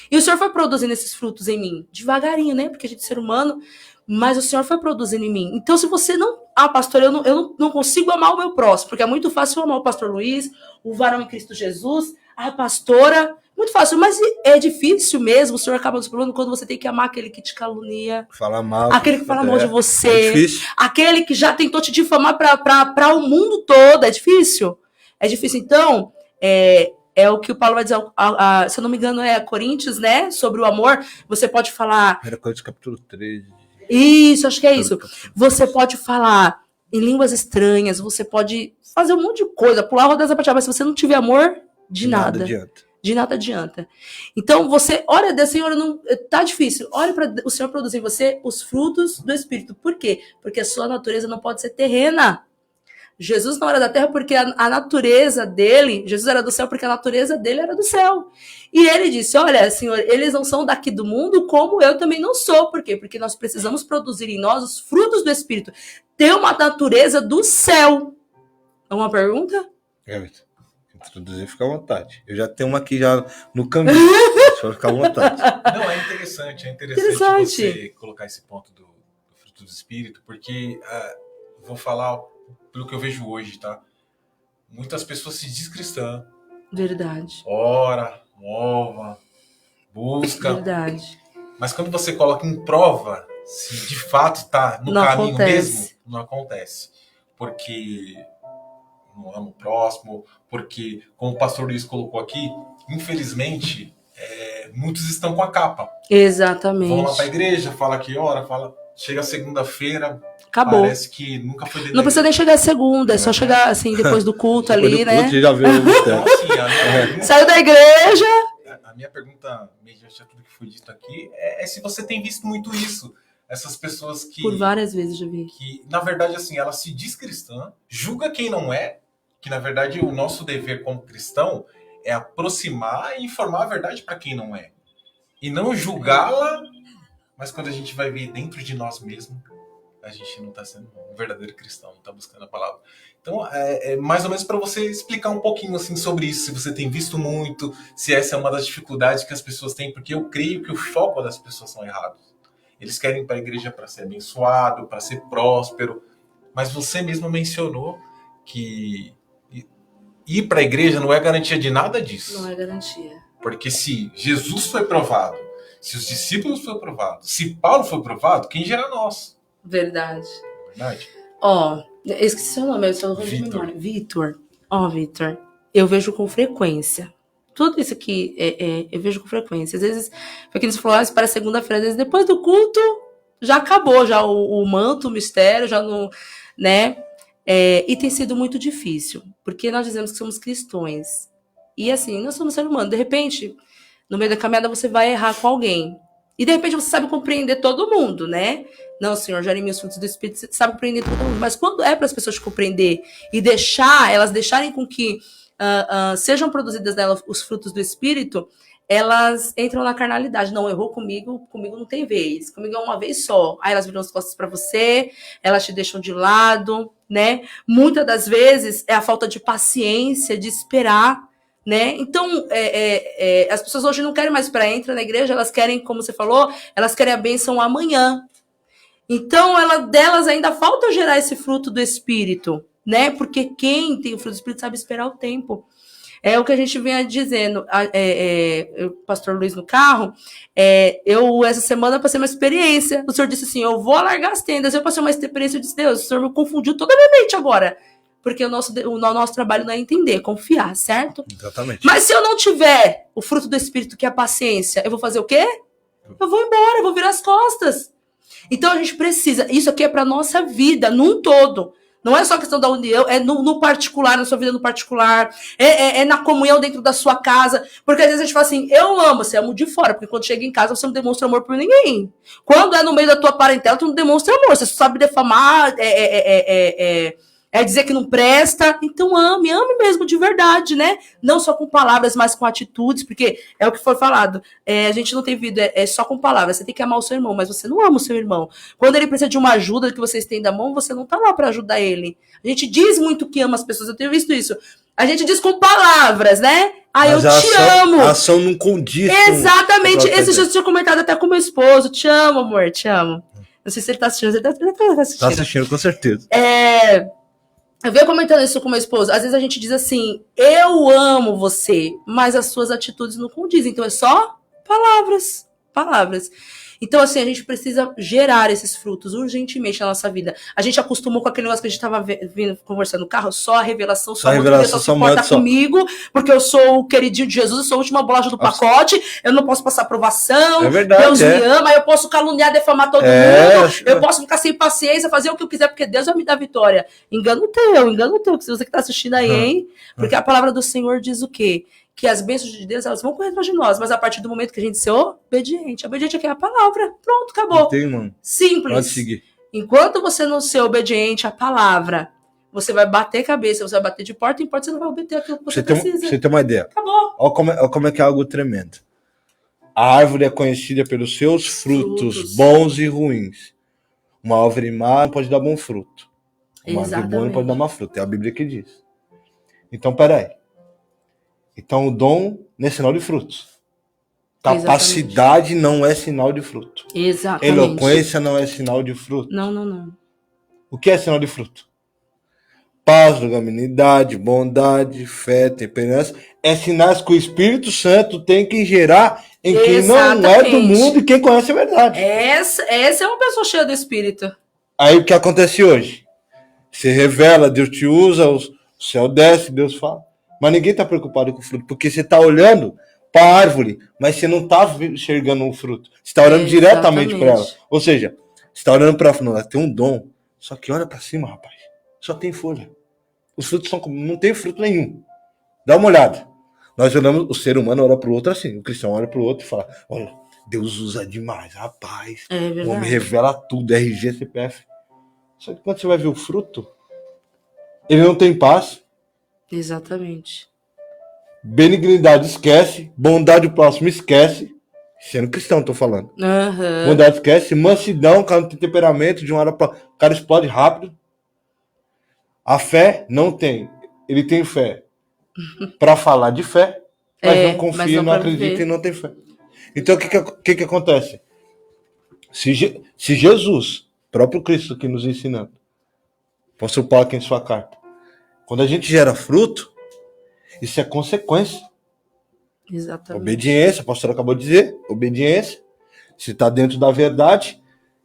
B: E o Senhor foi produzindo esses frutos em mim, devagarinho, né? Porque a gente é ser humano, mas o Senhor foi produzindo em mim. Então, se você não... pastor, eu não consigo amar o meu próximo, porque é muito fácil eu amar o pastor Luiz, o varão em Cristo Jesus, a pastora, muito fácil, mas é difícil mesmo, o Senhor acaba nos falando quando você tem que amar aquele que te calunia,
A: fala mal,
B: aquele que fala mal de você,
A: difícil.
B: Aquele que já tentou te difamar para o mundo todo, é difícil. É difícil. Então, é o que o Paulo vai dizer, se eu não me engano, é Coríntios, né? Sobre o amor. Você pode falar.
A: Era Coríntios capítulo 13.
B: Isso, acho que é isso. Você pode falar em línguas estranhas, você pode fazer um monte de coisa, pular rodas da prateada, mas se você não tiver amor, de nada. De nada adianta. Então, você ora a Deus, Senhor, tá difícil. Ore para o Senhor produzir em você os frutos do Espírito. Por quê? Porque a sua natureza não pode ser terrena. Jesus não era da terra porque a natureza dele, Jesus era do céu porque a natureza dele era do céu. E ele disse, olha, Senhor, eles não são daqui do mundo como eu também não sou. Por quê? Porque nós precisamos produzir em nós os frutos do Espírito. Ter uma natureza do céu. Uma pergunta?
A: Introduzir, fica à vontade. Eu já tenho uma aqui já no caminho. Só ficar à vontade.
D: Não, é interessante você colocar esse ponto do fruto do Espírito, porque vou falar pelo que eu vejo hoje, tá? Muitas pessoas se diz cristã.
B: Verdade.
D: Ora, louva, busca.
B: Verdade.
D: Mas quando você coloca em prova se de fato está no caminho mesmo, não acontece. Porque não ama o próximo, porque, como o pastor Luiz colocou aqui, infelizmente, muitos estão com a capa.
B: Exatamente.
D: Vão lá para a igreja, fala que ora, chega segunda-feira,
B: acabou.
D: Parece que nunca foi dentro.
B: Não precisa nem chegar a segunda, é só chegar assim, depois do culto ali, né?
A: Culto, já viu
B: Saiu da igreja.
D: A minha pergunta, mediante tudo que foi dito aqui, é se você tem visto muito isso. Essas pessoas que...
B: Por várias vezes já vi.
D: Que, na verdade, assim, ela se diz cristã, julga quem não é, que, na verdade, o nosso dever como cristão é aproximar e informar a verdade para quem não é. E não julgá-la, mas quando a gente vai ver dentro de nós mesmos, a gente não está sendo um verdadeiro cristão, não está buscando a palavra. Então, é mais ou menos para você explicar um pouquinho assim, sobre isso, se você tem visto muito, se essa é uma das dificuldades que as pessoas têm, porque eu creio que o foco das pessoas são errados. Eles querem ir para a igreja para ser abençoado, para ser próspero, mas você mesmo mencionou que ir para a igreja não é garantia de nada disso.
B: Não é garantia.
D: Porque se Jesus foi provado, se os discípulos foram provados, se Paulo foi provado, quem gerá nós?
B: Verdade.
D: Verdade.
B: Ó, eu esqueci seu nome, eu só vou de memória. Vitor. Ó, Vitor, eu vejo com frequência. Tudo isso aqui eu vejo com frequência. Às vezes, foi que eles falaram para segunda-feira, às vezes depois do culto, já acabou, já o manto, o mistério, já não, né? E tem sido muito difícil, porque nós dizemos que somos cristãos. E assim, nós somos seres humanos. De repente, no meio da caminhada, você vai errar com alguém. E de repente você sabe compreender todo mundo, né? Não, Senhor, já em meus frutos do Espírito, você sabe compreender todo mundo. Mas quando é para as pessoas te compreender e elas deixarem com que sejam produzidas nelas os frutos do Espírito, elas entram na carnalidade. Não, errou comigo não tem vez. Comigo é uma vez só. Aí elas viram as costas para você, elas te deixam de lado, né? Muitas das vezes é a falta de paciência, de esperar, né? Então, as pessoas hoje não querem mais entrar na igreja, elas querem, como você falou, elas querem a bênção amanhã. Então, delas ainda falta gerar esse fruto do Espírito, né? Porque quem tem o fruto do Espírito sabe esperar o tempo. É o que a gente vinha dizendo, o pastor Luiz no carro, eu essa semana passei uma experiência, o senhor disse assim, eu vou alargar as tendas, eu passei uma experiência, eu disse, Deus, o senhor me confundiu toda a minha mente agora, porque o nosso trabalho não é entender, é confiar, certo?
A: Exatamente.
B: Mas se eu não tiver o fruto do Espírito, que é a paciência, eu vou fazer o quê? Eu vou embora, eu vou virar as costas. Então a gente precisa, isso aqui é para nossa vida, num todo. Não é só questão da união, é no particular, na sua vida no particular, é na comunhão dentro da sua casa. Porque às vezes a gente fala assim, eu amo, você ama de fora, porque quando chega em casa você não demonstra amor por ninguém. Quando é no meio da tua parentela, tu não demonstra amor, você só sabe defamar, dizer que não presta. Então ame mesmo de verdade, né? Não só com palavras, mas com atitudes, porque é o que foi falado. A gente não tem vida, só com palavras. Você tem que amar o seu irmão, mas você não ama o seu irmão. Quando ele precisa de uma ajuda, que você estende a mão, você não tá lá para ajudar ele. A gente diz muito que ama as pessoas, eu tenho visto isso. A gente diz com palavras, né? Eu te amo.
A: A ação não condiz.
B: Exatamente. Esse dia eu tinha comentado até com meu esposo. Te amo, amor, te amo. Não sei se ele tá assistindo. Ele tá assistindo.
A: Tá assistindo, com certeza.
B: Eu venho comentando isso com meu esposo. Às vezes a gente diz assim, eu amo você, mas as suas atitudes não condizem. Então é só palavras. Palavras. Então, assim, a gente precisa gerar esses frutos urgentemente na nossa vida. A gente acostumou com aquele negócio que a gente estava conversando no carro, só a revelação, só se importa comigo, porque eu sou o queridinho de Jesus, eu sou a última bolacha do pacote, eu não posso passar aprovação, Deus me ama, eu posso caluniar, defamar todo mundo, eu posso ficar sem paciência, fazer o que eu quiser, porque Deus vai me dar vitória. Engano teu, que você que está assistindo aí, hein? Porque a palavra do Senhor diz o quê? Que as bênçãos de Deus, elas vão correr atrás de nós, mas a partir do momento que a gente ser obediente. Obediente aqui é a palavra. Pronto, acabou. Simples.
A: Pode seguir.
B: Enquanto você não ser obediente à palavra, você vai bater cabeça, você vai bater de porta em porta, você não vai obter aquilo que você precisa.
A: Você tem uma ideia.
B: Acabou.
A: Olha como é que é algo tremendo. A árvore é conhecida pelos seus frutos bons e ruins. Uma árvore má pode dar bom fruto. Uma árvore boa não pode dar má fruto. É a Bíblia que diz. Então, peraí. Então, o dom não é sinal de frutos. Capacidade não é sinal de fruto.
B: Exatamente.
A: Eloquência não é sinal de fruto.
B: Não.
A: O que é sinal de fruto? Paz, longanimidade, bondade, fé, temperança. É sinais que o Espírito Santo tem que gerar em quem não é do mundo e quem conhece a verdade.
B: Essa é uma pessoa cheia do Espírito.
A: Aí o que acontece hoje? Você revela, Deus te usa, o céu desce, Deus fala. Mas ninguém está preocupado com o fruto, porque você está olhando para a árvore, mas você não está enxergando o fruto. Você está olhando diretamente para ela. Ou seja, você está olhando para ela, ela tem um dom, só que olha para cima, rapaz. Só tem folha. Os frutos não tem fruto nenhum. Dá uma olhada. Nós olhamos, o ser humano olha para o outro assim, o cristão olha para o outro e fala, olha, Deus usa demais, rapaz. O homem revela tudo, RG, CPF. Só que quando você vai ver o fruto, ele não tem paz.
B: Exatamente.
A: Benignidade esquece, bondade do próximo esquece, sendo cristão, tô falando. Bondade esquece, mansidão, o cara não tem temperamento, de uma hora para o cara explode rápido. A fé não tem, ele tem fé para falar de fé, mas não confia, não acredita e não tem fé. Então o que acontece? Se Jesus, próprio Cristo aqui nos ensinando, apóstolo Paulo aqui em sua carta, quando a gente gera fruto, isso é consequência.
B: Exatamente.
A: Obediência, a pastora acabou de dizer, obediência. Se está dentro da verdade,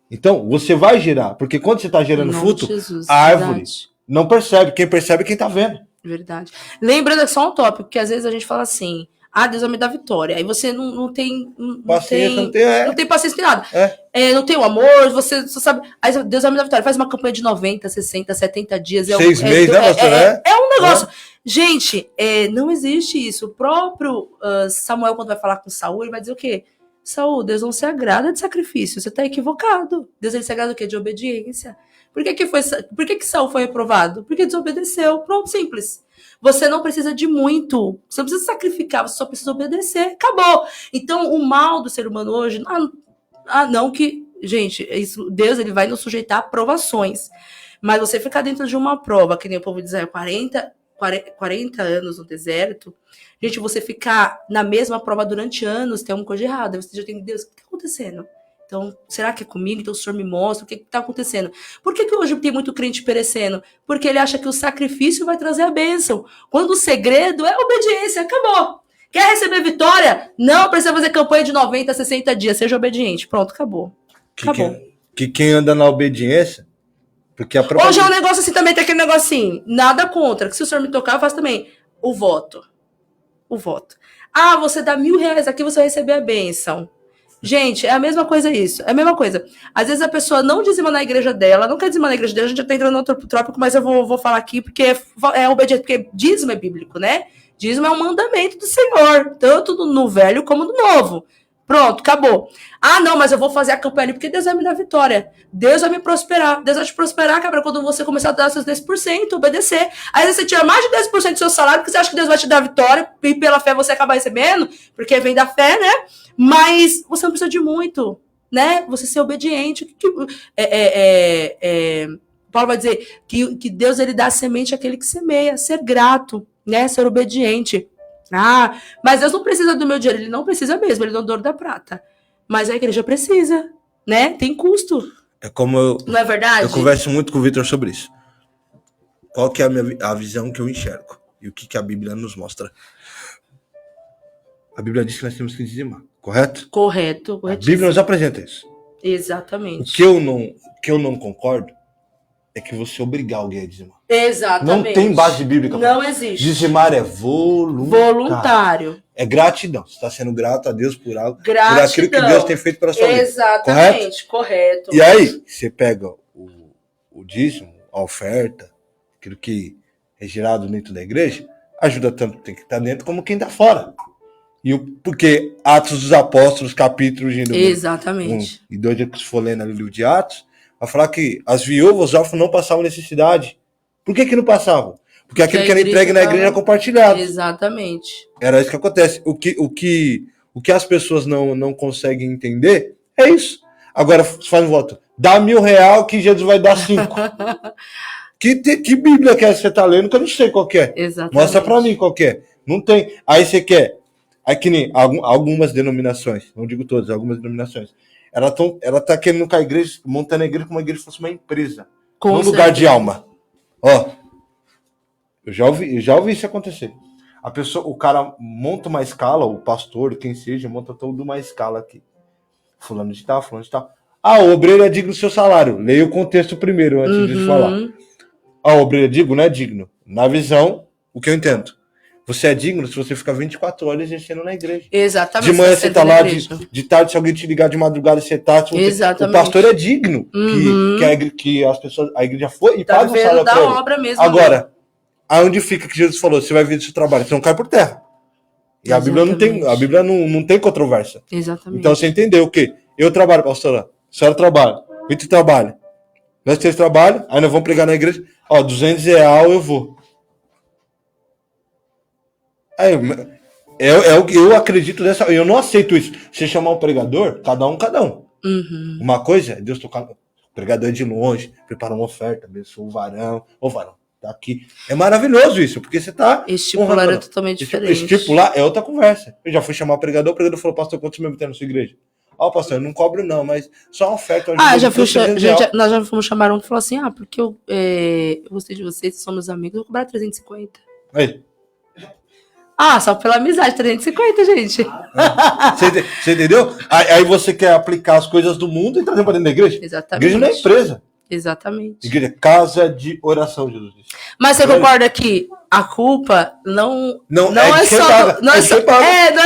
A: então você vai gerar. Porque quando você está gerando fruto, a árvore não percebe. Quem percebe é quem está vendo.
B: Verdade. Lembra só um tópico, porque às vezes a gente fala assim, Deus vai me dar vitória. Aí você não tem paciência, não tem paciência, não tem nada. Não tem o amor, você só sabe. Aí Deus vai me dar vitória. Faz uma campanha de 90, 60, 70 dias.
A: 6 meses, né, pastor?
B: É um negócio. Gente, não existe isso. O próprio Samuel, quando vai falar com Saul, ele vai dizer o quê? Saul, Deus não se agrada de sacrifício, você está equivocado. Deus ele se agrada do quê? De obediência. Por que Saul foi reprovado? Porque desobedeceu. Pronto, simples. Você não precisa de muito. Você não precisa sacrificar, você só precisa obedecer. Acabou. Então, o mal do ser humano hoje, não que... Gente, isso, Deus ele vai nos sujeitar a provações. Mas você ficar dentro de uma prova, que nem o povo de Israel, 40 anos no deserto, gente, você ficar na mesma prova durante anos, tem alguma coisa de errada. Você já tem, Deus, o que está acontecendo? Então, será que é comigo? Então o Senhor me mostra o que está acontecendo. Por que hoje tem muito crente perecendo? Porque ele acha que o sacrifício vai trazer a bênção. Quando o segredo é obediência, acabou. Quer receber vitória? Não precisa fazer campanha de 90, 60 dias, seja obediente. Pronto, acabou.
A: Que quem anda na obediência... Porque
B: hoje é um negócio assim também, tem aquele negócio assim, nada contra, que se o senhor me tocar, eu faço também. O voto. Ah, você dá R$1.000 aqui, você vai receber a bênção. Gente, é a mesma coisa isso. É a mesma coisa. Às vezes a pessoa não dizima na igreja dela, não quer dizimar na igreja dela, a gente já tá entrando no outro tópico, mas eu vou falar aqui porque é obediente, porque dízimo é bíblico, né? Dízimo é um mandamento do Senhor, tanto no velho como no novo. Pronto, acabou. Ah, não, mas eu vou fazer a campanha ali porque Deus vai me dar vitória. Deus vai me prosperar. Deus vai te prosperar, cabra, quando você começar a dar seus 10%, obedecer. Aí você tira mais de 10% do seu salário porque você acha que Deus vai te dar vitória e pela fé você acaba recebendo, porque vem da fé, né? Mas você não precisa de muito, né? Você ser obediente. Paulo vai dizer que Deus ele dá a semente àquele que semeia. Ser grato, né? Ser obediente. Ah, mas Deus não precisa do meu dinheiro, ele não precisa mesmo, ele é o dono da prata. Mas a igreja precisa, né? Tem custo.
A: É como
B: não é verdade?
A: Eu converso muito com o Vitor sobre isso. Qual que é a visão que eu enxergo? E o que a Bíblia nos mostra? A Bíblia diz que nós temos que dizimar, correto?
B: Correto.
A: A Bíblia nos apresenta isso.
B: Exatamente.
A: O que eu não concordo é que você obrigar alguém a dizimar.
B: Exatamente.
A: Não tem base bíblica.
B: Não existe.
A: Dizimar é voluntário. É gratidão. Você está sendo grato a Deus por algo. Gratidão. Por aquilo que Deus tem feito para a sua vida.
B: Exatamente. Correto.
A: E aí, você pega o dízimo, a oferta, aquilo que é gerado dentro da igreja, ajuda tanto quem está dentro como quem está fora. Porque Atos dos Apóstolos, capítulo 1 e 2, que se for lendo ali o livro de Atos, vai falar que as viúvas, os órfãos não passavam necessidade. Por que não passavam? Porque aquilo que era entregue na igreja era compartilhado.
B: Exatamente.
A: Era isso que acontece. O que as pessoas não conseguem entender é isso. Agora, faz um voto. Dá R$1.000 que Jesus vai dar 5. Que Bíblia que você está lendo que eu não sei qual que é.
B: Exatamente.
A: Mostra para mim qual que é. Não tem. Aí você quer. Aí que nem algumas denominações, não digo todas, algumas denominações. Ela tá querendo com a igreja, montando a igreja como a igreja fosse uma empresa. Um lugar de alma. Ó, eu já ouvi isso acontecer. O cara monta uma escala, o pastor, quem seja, monta toda uma escala aqui. Fulano de tal. Ah, o obreiro é digno do seu salário. Leia o contexto primeiro, antes de falar. Ah, o obreiro é digno? Não é digno. Na visão, o que eu entendo. Você é digno se você ficar 24 horas exercendo na igreja.
B: Exatamente.
A: De manhã você tá lá, de tarde, se alguém te ligar de madrugada, você tá.
B: Exatamente.
A: O pastor é digno. Que as pessoas, a igreja foi e paga o salário
B: da
A: pra ele.
B: obra mesmo.
A: Agora, aonde fica que Jesus falou? Você vai vir do seu trabalho, você não cai por terra. E a Bíblia não tem controvérsia.
B: Exatamente.
A: Então você entendeu o quê? Eu trabalho, pastora. A senhora trabalha. Vitor trabalha. Nós três trabalham, aí nós vamos pregar na igreja. Ó, R$200 eu vou. Aí, eu acredito dessa. Eu não aceito isso. Você chamar um pregador, cada um. Uma coisa é Deus tocar. O pregador é de longe, prepara uma oferta, abençoa o varão. Ô varão, tá aqui. É maravilhoso isso, porque você tá.
B: Estipular é totalmente diferente.
A: Estipular é outra conversa. Eu já fui chamar o pregador falou, pastor, quantos membros tem na sua igreja? Ó, pastor, eu não cobro não, mas só uma oferta.
B: Nós já fomos chamar um que falou assim, porque eu gostei de vocês, somos amigos, eu vou cobrar 350.
A: Aí.
B: Só pela amizade, 350, gente.
A: Você entendeu? Aí você quer aplicar as coisas do mundo e trazer para dentro da igreja?
B: Exatamente.
A: Igreja não é empresa.
B: Exatamente.
A: Igreja, casa de oração, Jesus disse.
B: Mas você concorda que a culpa não é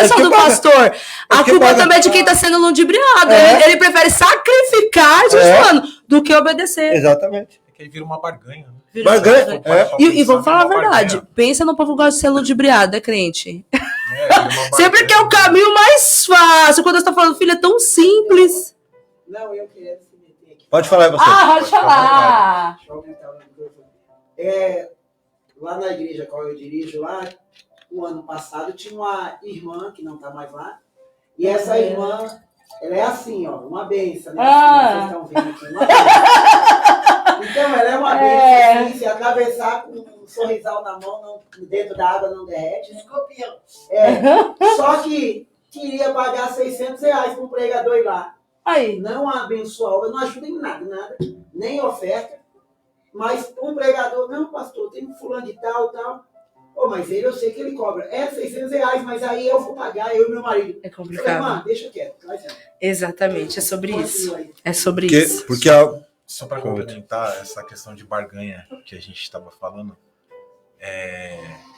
B: só do pastor. A culpa também é de quem está sendo ludibriado. Ele prefere sacrificar, do que obedecer.
A: Exatamente.
D: É que aí vira uma barganha, né?
B: E vamos falar a verdade. Pensa no povo que gosta de ser ludibriado, é crente. Sempre que é o caminho mais fácil. Quando você tá falando, filho, é tão simples.
E: Não, eu quero se meter aqui.
A: Pode falar aí você.
B: Pode falar.
E: Deixa eu aumentar o microfone. Lá na igreja qual eu dirijo, lá, o ano passado, tinha uma irmã que não está mais lá. E essa irmã, ela é assim, ó, uma benção, né? Vocês estão vendo aqui, uma benção. Então, ela é uma benção, assim, se atravessar com um sorrisal na mão, dentro da água não derrete. Escorpião. Só que queria pagar R$600 para um pregador ir lá.
B: Aí.
E: Não abençoa a obra, não ajuda em nada, nem oferta. Mas um pregador, não, pastor, tem um fulano de tal. Mas ele, eu sei que ele cobra. R$600, mas aí eu vou pagar, eu e meu marido.
B: É complicado.
E: Falei, deixa quieto.
B: Exatamente, é sobre isso. É sobre isso.
A: Porque
D: Só para complementar essa questão de barganha que a gente estava falando,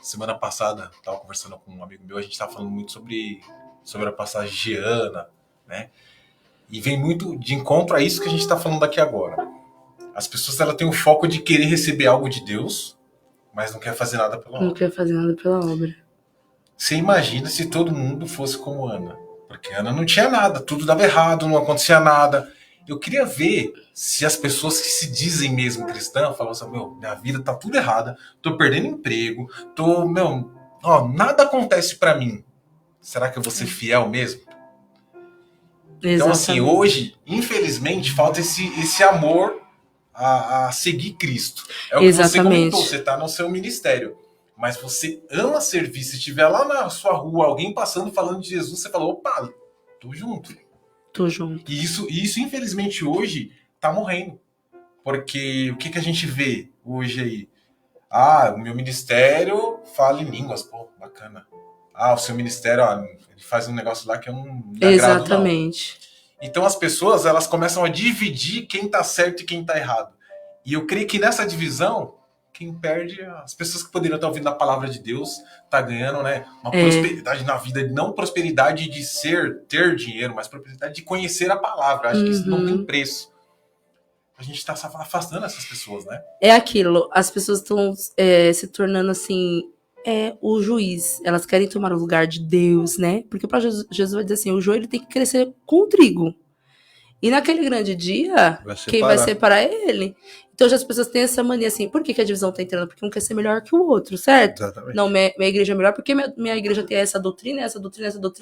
D: semana passada, estava conversando com um amigo meu, a gente estava falando muito sobre a passagem de Ana, né? E vem muito de encontro a isso que a gente está falando aqui agora. As pessoas têm o foco de querer receber algo de Deus, mas não quer fazer nada pela obra.
B: Não quer fazer nada pela obra.
D: Você imagina se todo mundo fosse como Ana. Porque Ana não tinha nada, tudo dava errado, não acontecia nada. Eu queria ver se as pessoas que se dizem mesmo cristãs falam assim, minha vida tá tudo errada, tô perdendo emprego, nada acontece pra mim. Será que eu vou ser fiel mesmo? Então, assim, hoje, infelizmente, falta esse amor a seguir Cristo. É o que você comentou, você está no seu ministério, mas você ama servir. Se estiver lá na sua rua, alguém passando falando de Jesus, você fala, opa, tô junto. E isso infelizmente, hoje está morrendo. Porque o que a gente vê hoje aí? O meu ministério fala em línguas, pô, bacana. O seu ministério, ele faz um negócio lá que eu não me agrado,
B: Exatamente.
D: não. Então as pessoas, elas começam a dividir quem tá certo e quem tá errado. E eu creio que nessa divisão, quem perde, as pessoas que poderiam estar ouvindo a palavra de Deus, tá ganhando, né, uma prosperidade na vida, não prosperidade de ter dinheiro, mas prosperidade de conhecer a palavra. Acho que isso não tem preço. A gente tá afastando essas pessoas, né?
B: É aquilo, as pessoas estão se tornando assim, o juiz. Elas querem tomar o lugar de Deus, né? Porque para Jesus vai dizer assim, o joio ele tem que crescer com o trigo. E naquele grande dia, quem vai separar é ele. Então já as pessoas têm essa mania assim, por que a divisão tá entrando? Porque um quer ser melhor que o outro, certo?
A: Exatamente.
B: Não, minha igreja é melhor porque minha igreja tem essa doutrina.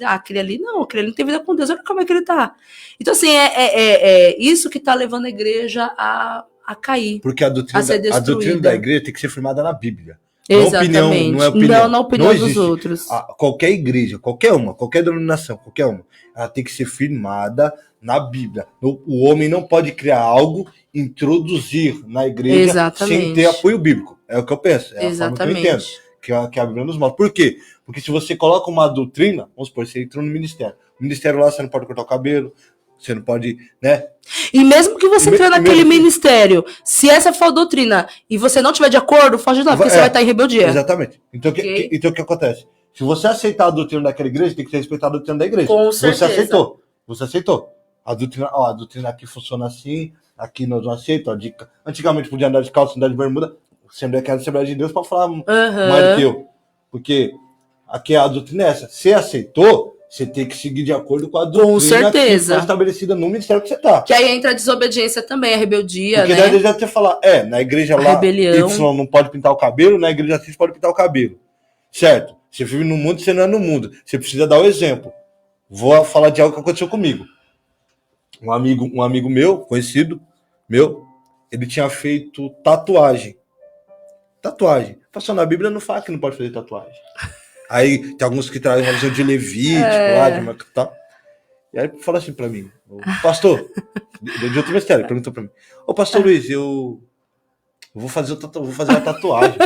B: Aquele ali não tem vida com Deus, olha como é que ele tá. Então assim, é isso que tá levando a igreja a cair.
A: Porque a doutrina da igreja tem que ser firmada na Bíblia.
B: Exatamente.
A: Não é opinião.
B: Não na opinião dos outros.
A: Qualquer igreja, qualquer denominação, qualquer uma, ela tem que ser firmada na Bíblia. O homem não pode criar algo, introduzir na igreja sem ter apoio bíblico. É o que eu penso. É a forma que eu entendo. Que a Bíblia nos mostra. Por quê? Porque se você coloca uma doutrina, vamos supor, você entrou no ministério. No ministério lá você não pode cortar o cabelo, você não pode, né?
B: E mesmo que você entrou naquele ministério, se essa for a doutrina e você não tiver de acordo, foge de lá, porque você vai estar em rebeldia.
A: Exatamente. Então o que acontece? Se você aceitar a doutrina daquela igreja, tem que respeitar a doutrina da igreja.
B: Com certeza.
A: Você aceitou. A doutrina aqui funciona assim, aqui nós não aceitamos. Antigamente podia andar de calça, andar de bermuda, Assembleia de Deus para falar mais do que eu. Porque aqui a doutrina é essa. Você aceitou, você tem que seguir de acordo com a doutrina que foi estabelecida no ministério que você está.
B: Que aí entra a desobediência também, a rebeldia,
A: porque daí já te falar, na igreja lá, Y não pode pintar o cabelo, na igreja X pode pintar o cabelo. Certo? Você vive no mundo, você não é no mundo. Você precisa dar o exemplo. Vou falar de algo que aconteceu comigo. Um amigo meu, conhecido meu, ele tinha feito tatuagem. Passou na Bíblia, não fala que não pode fazer tatuagem. Aí tem alguns que trazem uma visão de Levítico, lá, de tal. E aí fala assim pra mim, pastor, de outro ministério, perguntou pra mim, pastor Luiz, eu vou fazer uma tatuagem.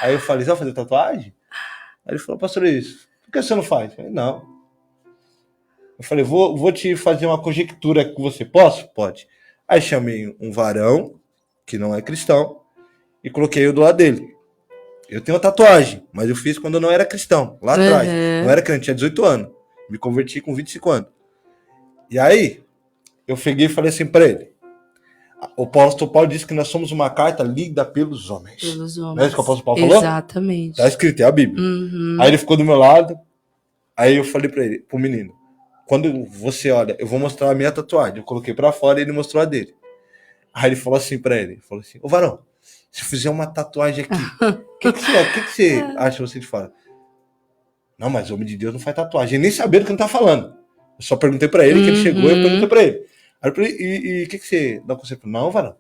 A: Aí eu falei, você vai fazer tatuagem? Aí ele falou, pastor Luiz, por que você não faz? Eu falei, não. Eu falei, vou te fazer uma conjectura com você, posso? Pode. Aí chamei um varão, que não é cristão, e coloquei eu do lado dele. Eu tenho uma tatuagem, mas eu fiz quando eu não era cristão, lá atrás. Não era crente, tinha 18 anos. Me converti com 25 anos. E aí, eu peguei e falei assim pra ele, O apóstolo Paulo disse que nós somos uma carta lida pelos homens.
B: Pelos homens.
A: Não é isso que o apóstolo Paulo falou?
B: Exatamente.
A: Tá escrito, é a Bíblia.
B: Uhum.
A: Aí ele ficou do meu lado, aí eu falei pra ele, pro menino, quando você olha, eu vou mostrar a minha tatuagem. Eu coloquei pra fora e ele mostrou a dele. Aí ele falou assim pra ele, falou assim, ô varão, se eu fizer uma tatuagem aqui, o que você acha você de fora? Não, mas o homem de Deus não faz tatuagem. Ele nem sabia do que não tá falando. Eu só perguntei pra ele, que ele chegou, eu perguntei pra ele. Aí eu falei, e o que você dá conselho? Não, varão,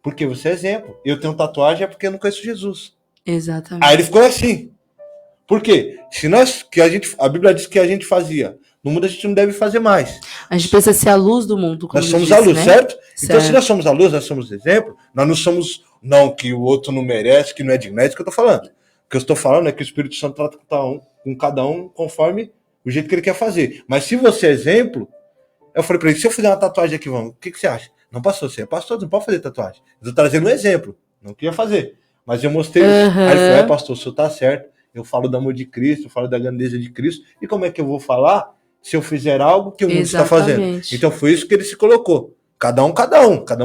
A: porque você é exemplo. Eu tenho tatuagem é porque eu não conheço Jesus.
B: Exatamente.
A: Aí ele ficou assim. Por quê? Se nós, a Bíblia diz que a gente fazia, no mundo a gente não deve fazer mais.
B: A gente precisa ser a luz do mundo. Como
A: Nós somos
B: disse,
A: a luz,
B: né?
A: certo? Então, se
B: Certo.
A: nós somos a luz, nós somos exemplo, nós não somos, não, que o outro não merece, que não é digno. É isso que eu tô falando. O que eu estou falando é que o Espírito Santo trata com cada um conforme o jeito que ele quer fazer. Mas se você é exemplo, eu falei pra ele, se eu fizer uma tatuagem aqui, vamos, o que você acha? Não, pastor, você é pastor, não pode fazer tatuagem. Eu tô trazendo um exemplo, não queria fazer. Mas eu mostrei isso. Aí ele falou, pastor, o senhor tá certo. Eu falo do amor de Cristo, eu falo da grandeza de Cristo. E como é que eu vou falar se eu fizer algo que o mundo está fazendo? Então foi isso que ele se colocou. Cada um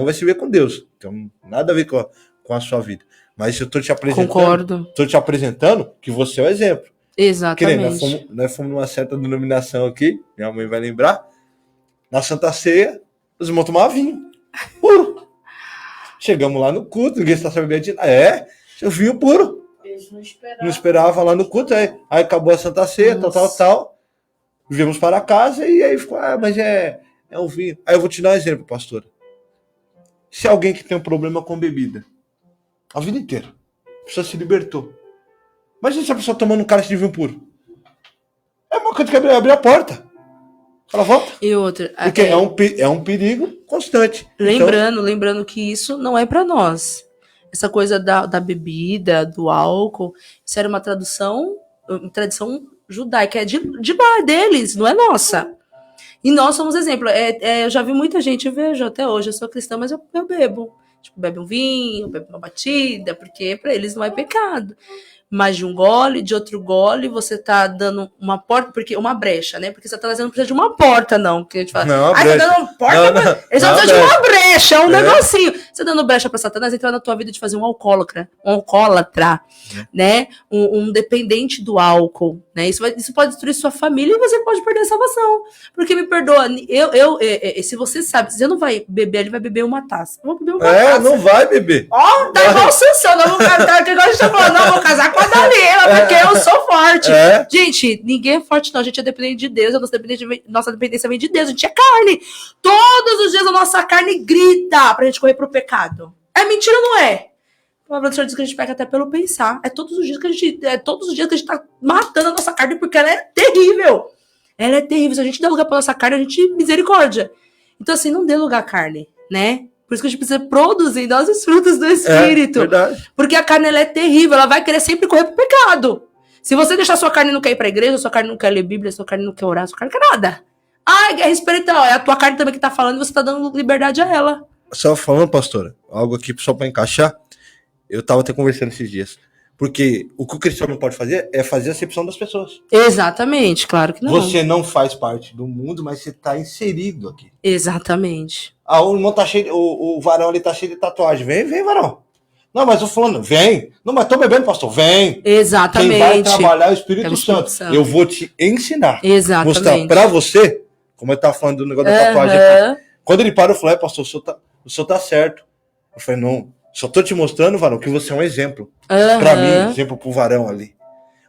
A: vai se ver com Deus. Então, nada a ver com a sua vida. Mas eu estou te apresentando.
B: Concordo.
A: Estou te apresentando que você é o exemplo.
B: Exatamente.
A: Que nem, nós fomos numa certa denominação aqui, minha mãe vai lembrar. Na Santa Ceia, os irmãos tomavam vinho. Puro. Chegamos lá no culto, ninguém está sabendo de nada. Eu vinho puro.
C: Eles
A: não esperava lá no culto. Aí acabou a Santa Ceia, tal. Viemos para casa e aí ficou, mas é um vinho. Aí eu vou te dar um exemplo, pastora. Se alguém que tem um problema com bebida, a vida inteira, a pessoa se libertou. Imagina se a pessoa tomando um cálice de vinho puro. É uma coisa que abrir a porta. Ela volta.
B: E outra.
A: Porque é um perigo constante.
B: Lembrando que isso não é para nós. Essa coisa da bebida, do álcool, isso era uma tradição judaica, é de lá deles, não é nossa. E nós somos exemplo. Eu já vi muita gente, vejo até hoje, eu sou cristã, mas eu bebo. Tipo, bebe um vinho, bebe uma batida, porque para eles não é pecado. Mas de um gole, de outro gole, você tá dando uma porta, porque uma brecha, né? Porque você tá dizendo que precisa de uma porta, não. Que a gente fala,
A: não,
B: tá dando uma porta, eles não precisam de uma brecha, é um negocinho. Você dando brecha pra Satanás, entrar na tua vida de fazer um alcoólatra, né? Um dependente do álcool, né? Isso pode destruir sua família e você pode perder a salvação. Porque me perdoa, se você sabe, você não vai beber, ele vai beber uma taça. Eu vou beber uma taça.
A: Não vai beber.
B: Ó, tá igual o Sansão, não vou casar, que agora a gente tá falando, não, vou casar com a Dalila, porque eu sou forte. Gente, ninguém é forte, não. A gente é dependente de Deus, nossa dependência vem de Deus, a gente é carne. Todos os dias a nossa carne grita pra gente correr pro pecado. É mentira ou não é? A palavra do Senhor diz que a gente peca até pelo pensar. É todos os dias que a gente tá matando a nossa carne, porque ela é terrível. Ela é terrível. Se a gente der lugar pra nossa carne, a gente misericórdia. Então, assim, não dê lugar à carne, né? Por isso que a gente precisa produzir nossos frutos do Espírito. Porque a carne, ela é terrível. Ela vai querer sempre correr pro pecado. Se você deixar sua carne não quer ir pra igreja, sua carne não quer ler Bíblia, sua carne não quer orar, sua carne não quer nada. Guerra espiritual. É a tua carne também que tá falando e você tá dando liberdade a ela.
A: Só falando, pastora, algo aqui só pra encaixar. Eu tava até conversando esses dias. Porque o que o cristão não pode fazer é fazer a acepção das pessoas.
B: Exatamente, claro que não.
A: Você não faz parte do mundo, mas você tá inserido aqui.
B: Exatamente.
A: O irmão tá cheio, o varão ali tá cheio de tatuagem. Vem, varão. Não, mas eu falando, vem. Não, mas tô bebendo, pastor, vem.
B: Exatamente.
A: Quem vai trabalhar é o Espírito Santo. Eu vou te ensinar.
B: Exatamente.
A: Mostrar pra você, como eu tava falando do negócio da tatuagem aqui. Quando ele parou, eu falei, pastor, o senhor tá certo. Eu falei, não, só tô te mostrando, varão, que você é um exemplo. Pra mim, exemplo pro varão ali.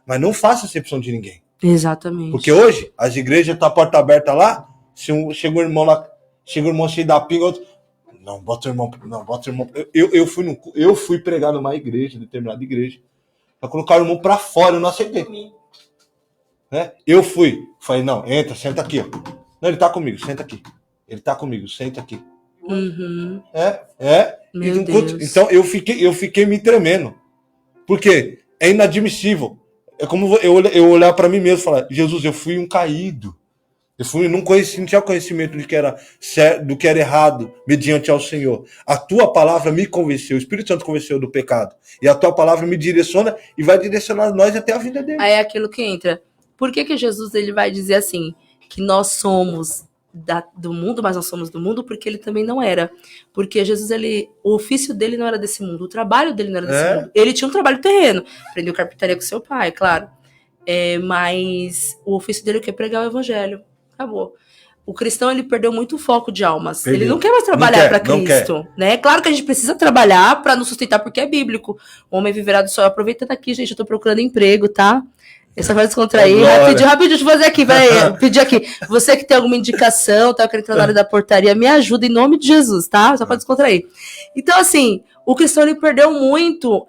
A: Mas não faça acepção de ninguém.
B: Exatamente.
A: Porque hoje, as igrejas tá a porta aberta lá, chega um irmão lá, chega um irmão cheio da pinga, outro, não, bota o irmão. Eu fui pregar numa igreja, determinada igreja, pra colocar o irmão pra fora, eu não aceitei. Né? Eu falei, não, entra, senta aqui, ó. Não, ele tá comigo, senta aqui. Ele tá comigo, senta aqui.
B: Uhum.
A: Meu Deus. Então eu fiquei me tremendo. Porque é inadmissível. É como eu olhar para mim mesmo e falar, Jesus, eu fui um caído. Não tinha conhecimento do que era certo, do que era errado, mediante ao Senhor. A tua palavra me convenceu, o Espírito Santo convenceu do pecado. E a tua palavra me direciona e vai direcionar nós até a vida dele.
B: Aí é aquilo que entra. Por que Jesus ele vai dizer assim, que nós somos do mundo, mas nós somos do mundo, porque ele também não era. Porque Jesus, o ofício dele não era desse mundo, o trabalho dele não era desse mundo. Ele tinha um trabalho terreno, aprendeu carpintaria com seu pai, claro. Mas o ofício dele é o quê? Pregar o evangelho. Acabou. O cristão, ele perdeu muito o foco de almas. Ele não quer mais trabalhar para Cristo, né? Claro que a gente precisa trabalhar para nos sustentar, porque é bíblico. O homem viverá do sol. Aproveitando aqui, gente, eu tô procurando emprego, tá? Essa vai descontrair. Rapidinho, deixa eu fazer aqui, peraí. Pedir aqui. Você que tem alguma indicação, tá querendo entrar na área da portaria, me ajuda em nome de Jesus, tá? Só pode descontrair. Então, assim, o cristão, ele perdeu muito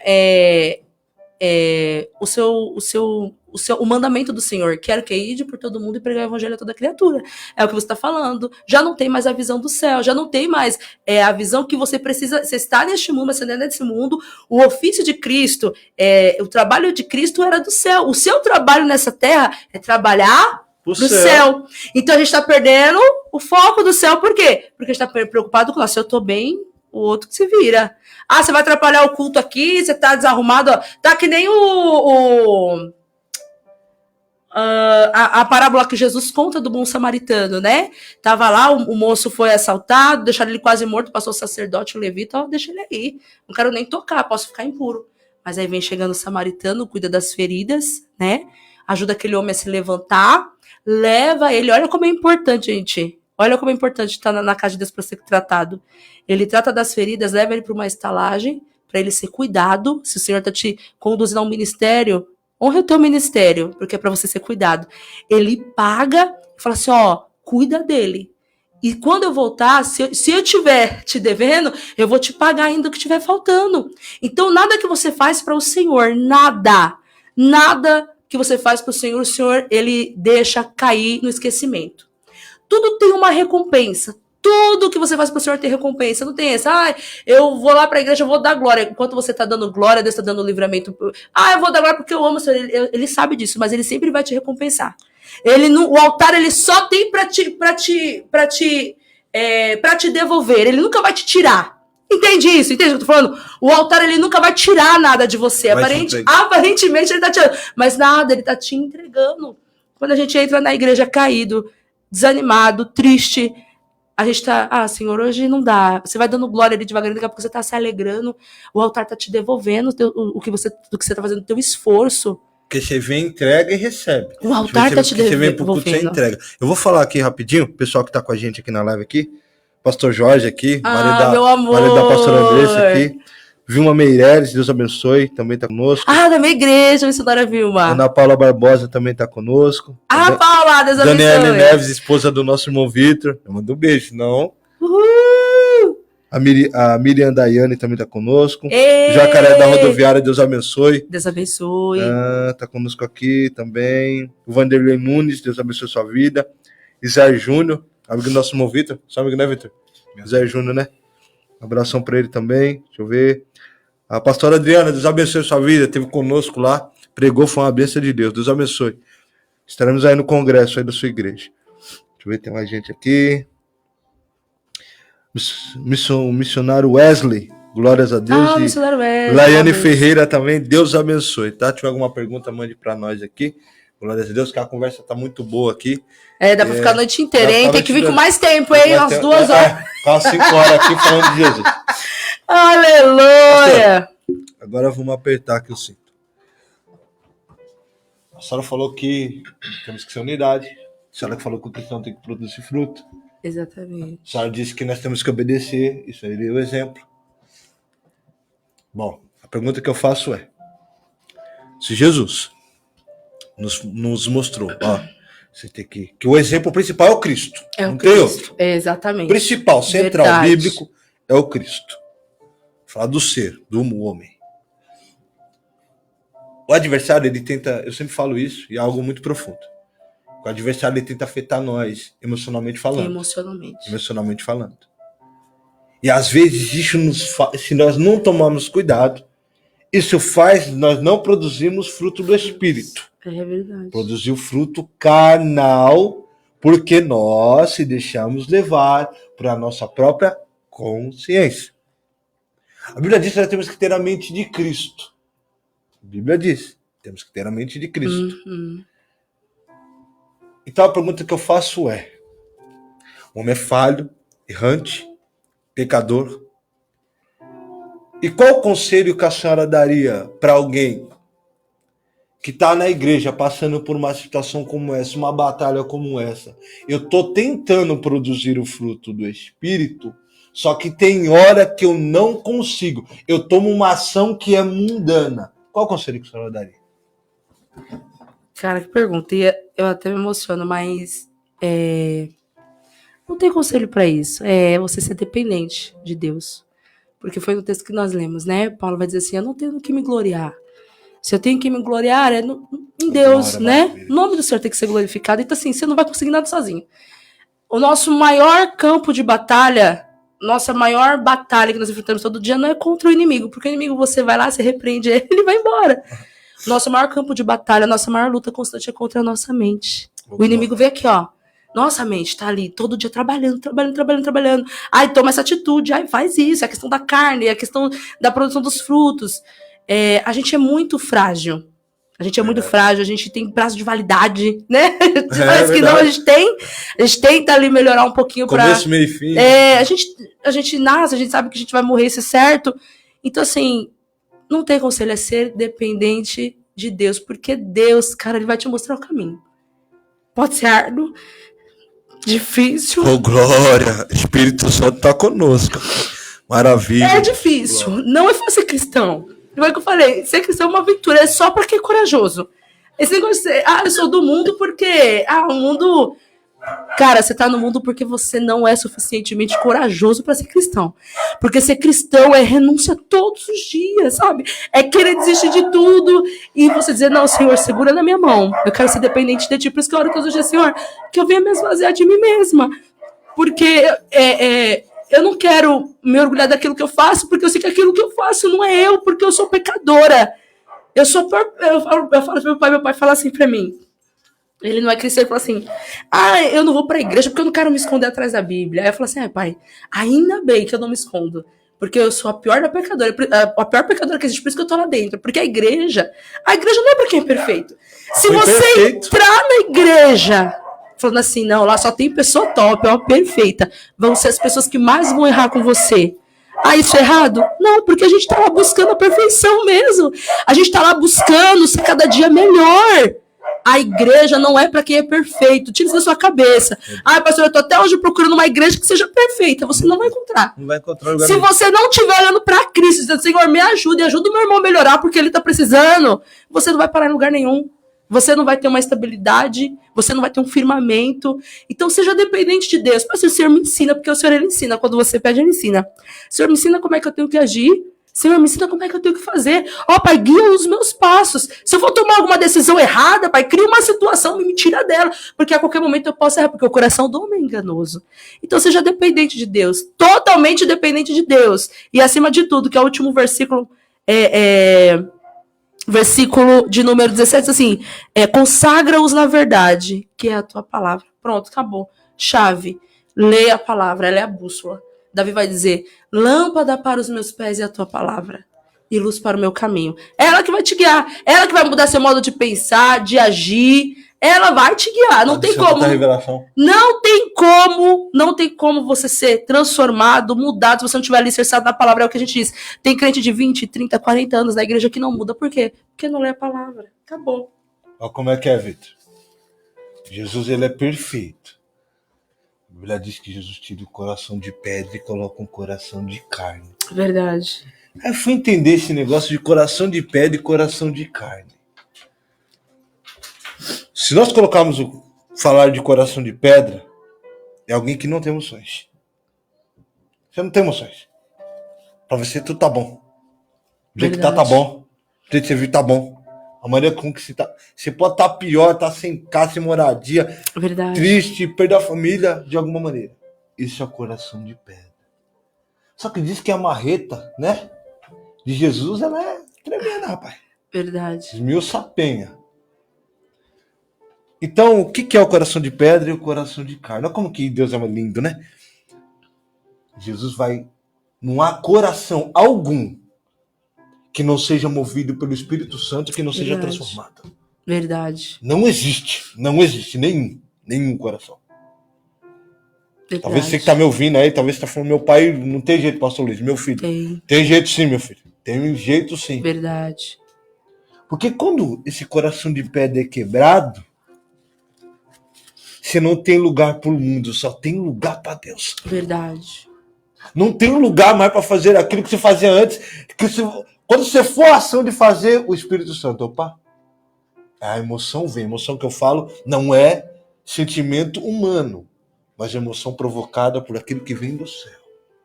B: o mandamento do Senhor, que era que ide por todo mundo e pregar o evangelho a toda criatura. É o que você está falando. Já não tem mais a visão do céu, já não tem mais a visão que você precisa, você está neste mundo, mas você não é nesse mundo. O ofício de Cristo, o trabalho de Cristo era do céu. O seu trabalho nessa terra é trabalhar pro céu. Então a gente está perdendo o foco do céu. Por quê? Porque a gente está preocupado com, se eu estou bem, o outro que se vira. Você vai atrapalhar o culto aqui, você tá desarrumado, ó. Tá que nem a parábola que Jesus conta do bom samaritano, né? Tava lá, o moço foi assaltado, deixaram ele quase morto, passou o sacerdote, o levita, deixa ele aí. Não quero nem tocar, posso ficar impuro. Mas aí vem chegando o samaritano, cuida das feridas, né? Ajuda aquele homem a se levantar, leva ele. Olha como é importante, gente. Olha como é importante estar na casa de Deus para ser tratado. Ele trata das feridas, leva ele para uma estalagem, para ele ser cuidado. Se o Senhor está te conduzindo a um ministério, honra o teu ministério, porque é para você ser cuidado. Ele paga e fala assim, cuida dele. E quando eu voltar, se eu estiver te devendo, eu vou te pagar ainda o que estiver faltando. Então, nada que você faz para o Senhor, nada que você faz para o Senhor, ele deixa cair no esquecimento. Tudo tem uma recompensa. Tudo que você faz para o Senhor tem recompensa. Não tem essa, eu vou lá para a igreja, eu vou dar glória. Enquanto você está dando glória, Deus está dando livramento. Eu vou dar glória porque eu amo o Senhor. Ele sabe disso, mas ele sempre vai te recompensar. O altar, ele só tem para te devolver. Ele nunca vai te tirar. Entende isso? Entende o que eu tô falando? O altar, ele nunca vai tirar nada de você. Aparentemente, ele tá tirando. Mas nada, ele tá te entregando. Quando a gente entra na igreja caído, desanimado, triste, a gente tá, Senhor, hoje não dá. Você vai dando glória ali devagarinho, daqui a pouco você tá se alegrando, o altar tá te devolvendo do que você tá fazendo, o teu esforço.
A: Porque você vem, entrega e recebe.
B: O altar tá te devolvendo.
A: Você vem pro culto, você entrega. Eu vou falar aqui rapidinho, o pessoal que tá com a gente aqui na live aqui, pastor Jorge aqui, marido da pastora Andressa aqui, Vilma Meireles, Deus abençoe, também tá conosco.
B: Da minha igreja, missionária Vilma.
A: Ana Paula Barbosa também tá conosco.
B: Paula, Deus abençoe.
A: Daniela Neves, esposa do nosso irmão Vitor. Eu mando um beijo, não.
B: Uhul.
A: A Miriam Daiane também tá conosco. Jacaré da Rodoviária, Deus abençoe.
B: Deus abençoe.
A: Tá conosco aqui também. O Vanderlei Nunes, Deus abençoe sua vida. Isaías Júnior, amigo do nosso irmão Vitor. Só amigo, né, Vitor? Isaías Júnior, né? Um abração pra ele também. Deixa eu ver. A pastora Adriana, Deus abençoe sua vida. Esteve conosco lá. Pregou, foi uma bênção de Deus. Deus abençoe. Estaremos aí no congresso aí da sua igreja. Deixa eu ver, tem mais gente aqui. Missionário Wesley. Glórias a Deus.
B: Missionário Wesley.
A: Laiane Ferreira também. Deus abençoe, tá? Se tiver alguma pergunta, mande pra nós aqui. Glórias a Deus, que a conversa tá muito boa aqui.
B: Dá pra ficar a noite inteira, hein? Tem que vir com mais tempo, hein? Umas 2 horas.
A: Quase 5 horas aqui falando de Jesus.
B: Aleluia!
A: Agora vamos apertar aqui o cinto. A senhora falou que temos que ser unidade. A senhora falou que o cristão tem que produzir fruto.
B: Exatamente.
A: A senhora disse que nós temos que obedecer. Isso aí é o exemplo. Bom, a pergunta que eu faço é: se Jesus nos mostrou, você tem que o exemplo principal é o Cristo.
B: Não tem outro. Exatamente.
A: O principal, central, bíblico, é o Cristo. Falar do ser, do homem. O adversário, ele tenta, eu sempre falo isso, e é algo muito profundo. O adversário, ele tenta afetar nós, emocionalmente falando. Emocionalmente falando. E às vezes, isso se nós não tomarmos cuidado, isso faz nós não produzirmos fruto do Espírito.
B: É verdade.
A: Produzir o fruto carnal, porque nós se deixamos levar para a nossa própria consciência. A Bíblia diz que nós temos que ter a mente de Cristo. A Bíblia diz, temos que ter a mente de Cristo.
B: Uhum.
A: Então a pergunta que eu faço é: O homem é falho, errante, pecador. E qual o conselho que a senhora daria para alguém que está na igreja passando por uma situação como essa, uma batalha como essa? Eu estou tentando produzir o fruto do Espírito, só que tem hora que eu não consigo. Eu tomo uma ação que é mundana. Qual o conselho que a senhora daria?
B: Cara, que pergunta. Eu até me emociono, mas não tem conselho para isso. É você ser dependente de Deus. Porque foi no texto que nós lemos, né? Paulo vai dizer assim, eu não tenho no que me gloriar. Se eu tenho que me gloriar, é em Deus, né? O nome do Senhor tem que ser glorificado. Então, assim, você não vai conseguir nada sozinho. O nosso maior campo de batalha, nossa maior batalha que nós enfrentamos todo dia não é contra o inimigo. Porque o inimigo, você vai lá, você repreende ele, ele vai embora. Nosso maior campo de batalha, nossa maior luta constante é contra a nossa mente. O inimigo vem aqui, ó. Nossa mente tá ali todo dia trabalhando. Ai, toma essa atitude, ai, faz isso. É a questão da carne, é a questão da produção dos frutos. A gente é muito frágil. A gente tem prazo de validade, né? Parece que não, a gente tenta ali melhorar um pouquinho pra...
A: Começo, meio e fim.
B: A gente nasce, a gente sabe que a gente vai morrer, isso é certo. Então, assim, não tem conselho, é ser dependente de Deus, porque Deus, cara, ele vai te mostrar o caminho. Pode ser árduo, difícil.
A: Oh, glória! Espírito Santo tá conosco. Maravilha.
B: É difícil. Não é fácil ser cristão. Não é que eu falei. Ser cristão é uma aventura. É só pra quem é corajoso. Esse negócio de ser, eu sou do mundo porque... o mundo... Cara, você tá no mundo porque você não é suficientemente corajoso pra ser cristão. Porque ser cristão é renúncia todos os dias, sabe? É querer desistir de tudo e você dizer, não, Senhor, segura na minha mão. Eu quero ser dependente de ti. Por isso que eu oro todos os dias, Senhor, que eu venha me esvaziar de mim mesma. Porque eu não quero me orgulhar daquilo que eu faço, porque eu sei que aquilo que eu faço não é eu, porque eu sou pecadora. Eu falo pro meu pai fala assim pra mim. Ele não é cristão, ele fala assim, eu não vou pra igreja porque eu não quero me esconder atrás da Bíblia. Aí eu falo assim, pai, ainda bem que eu não me escondo, porque eu sou a pior da pecadora, a pior pecadora que existe, por isso que eu tô lá dentro. Porque a igreja não é pra quem é perfeito. Se você entrar na igreja falando assim, não, lá só tem pessoa top, perfeita, vão ser as pessoas que mais vão errar com você. Isso é errado? Não, porque a gente tá lá buscando a perfeição mesmo. A gente tá lá buscando ser cada dia melhor. A igreja não é para quem é perfeito. Tira isso da sua cabeça. Pastor, eu tô até hoje procurando uma igreja que seja perfeita. Você não vai encontrar.
A: Não vai encontrar lugar.
B: Se você não estiver olhando para Cristo, dizendo, Senhor, me ajuda e ajuda o meu irmão a melhorar porque ele tá precisando, você não vai parar em lugar nenhum. Você não vai ter uma estabilidade, você não vai ter um firmamento. Então seja dependente de Deus. Pastor, o Senhor me ensina, porque o Senhor ele ensina. Quando você pede, ele ensina. Senhor, me ensina como é que eu tenho que agir. Senhor, me ensina como é que eu tenho que fazer. Pai, guia os meus passos. Se eu for tomar alguma decisão errada, Pai, cria uma situação e me tira dela. Porque a qualquer momento eu posso errar, porque o coração do homem é enganoso. Então seja dependente de Deus. Totalmente dependente de Deus. E acima de tudo, que é o último versículo, versículo de número 17, assim, consagra-os na verdade, que é a tua palavra. Pronto, acabou. Chave. Lê a palavra, ela é a bússola. Davi vai dizer, lâmpada para os meus pés é a tua palavra, e luz para o meu caminho. Ela que vai te guiar, ela que vai mudar seu modo de pensar, de agir, ela vai te guiar, não tem como. Não tem como você ser transformado, mudado, se você não estiver alicerçado na palavra, é o que a gente diz. Tem crente de 20, 30, 40 anos na igreja que não muda, por quê? Porque não lê a palavra, acabou.
A: Olha como é que é, Vitor. Jesus, ele é perfeito. A Bíblia diz que Jesus tira o coração de pedra e coloca um coração de carne.
B: Verdade.
A: Aí eu fui entender esse negócio de coração de pedra e coração de carne. Se nós colocarmos falar de coração de pedra, é alguém que não tem emoções. Você não tem emoções. Pra você tudo tá bom. O jeito que tá bom. O jeito que você vive tá bom. A maneira com que você tá. Você pode estar pior, tá sem casa, sem moradia.
B: Verdade.
A: Triste, perder a família de alguma maneira. Isso é o coração de pedra. Só que diz que a marreta, né? De Jesus, ela é tremenda, rapaz.
B: Verdade.
A: Esmiuça a penha. Então, o que é o coração de pedra e o coração de carne? Olha como que Deus é lindo, né? Jesus vai... Não há coração algum que não seja movido pelo Espírito Santo, que não seja transformado.
B: Verdade.
A: Não existe nenhum coração.
B: Verdade.
A: Talvez você que tá me ouvindo aí, talvez você tá falando, meu pai não tem jeito, pastor Luiz, meu filho. Tem jeito sim, meu filho. Tem um jeito sim.
B: Verdade.
A: Porque quando esse coração de pedra é quebrado, você não tem lugar pro mundo, só tem lugar para Deus.
B: Verdade.
A: Não tem lugar mais para fazer aquilo que você fazia antes. Quando você for a ação de fazer, o Espírito Santo, opa, a emoção vem. A emoção que eu falo não é sentimento humano, mas emoção provocada por aquilo que vem do céu.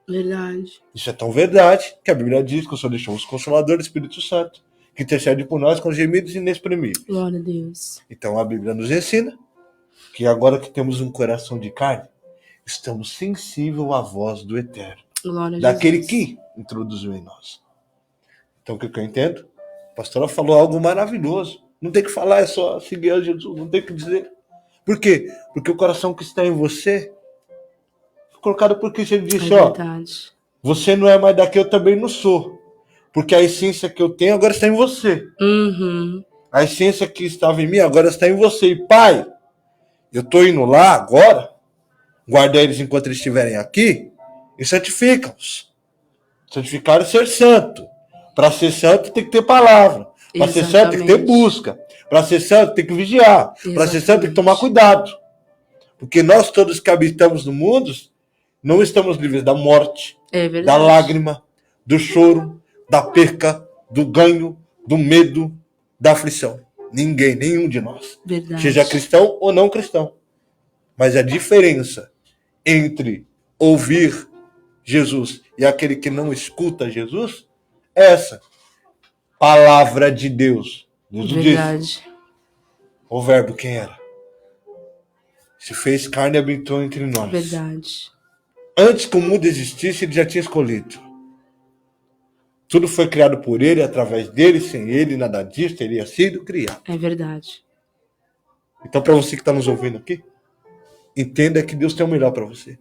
B: Verdade.
A: Isso é tão verdade que a Bíblia diz que o Senhor deixou os consoladores, o Espírito Santo, que intercede por nós com gemidos inexprimíveis.
B: Glória a Deus.
A: Então a Bíblia nos ensina que agora que temos um coração de carne, estamos sensíveis à voz do Eterno,
B: Glória a
A: daquele
B: Jesus.
A: que introduziu em nós. Então o que eu entendo? A pastora falou algo maravilhoso. Não tem que falar, é só seguir a Jesus, não tem que dizer. Por quê? Porque o coração que está em você foi colocado por Cristo. Ele disse, ó,
B: Verdade.
A: você não é mais daqui, eu também não sou. Porque a essência que eu tenho agora está em você.
B: Uhum.
A: A essência que estava em mim agora está em você. E pai, eu estou indo lá agora, guarda eles enquanto eles estiverem aqui, e santifica-os. Santificar é ser santo. Para ser santo tem que ter palavra. Para ser santo tem que ter busca. Para ser santo tem que vigiar. Para ser santo tem que tomar cuidado. Porque nós todos que habitamos no mundo não estamos livres da morte, da lágrima, do choro, da perca, do ganho, do medo, da aflição. Ninguém, nenhum de nós.
B: Verdade.
A: Seja cristão ou não cristão. Mas a diferença entre ouvir Jesus e aquele que não escuta Jesus é essa. Palavra de Deus. Jesus disse. O verbo quem era? Se fez carne e habitou entre nós.
B: Verdade.
A: Antes que o mundo existisse, ele já tinha escolhido. Tudo foi criado por ele, através dele, sem ele, nada disso teria sido criado.
B: É verdade.
A: Então, para você que está nos ouvindo aqui, entenda que Deus tem o melhor para você.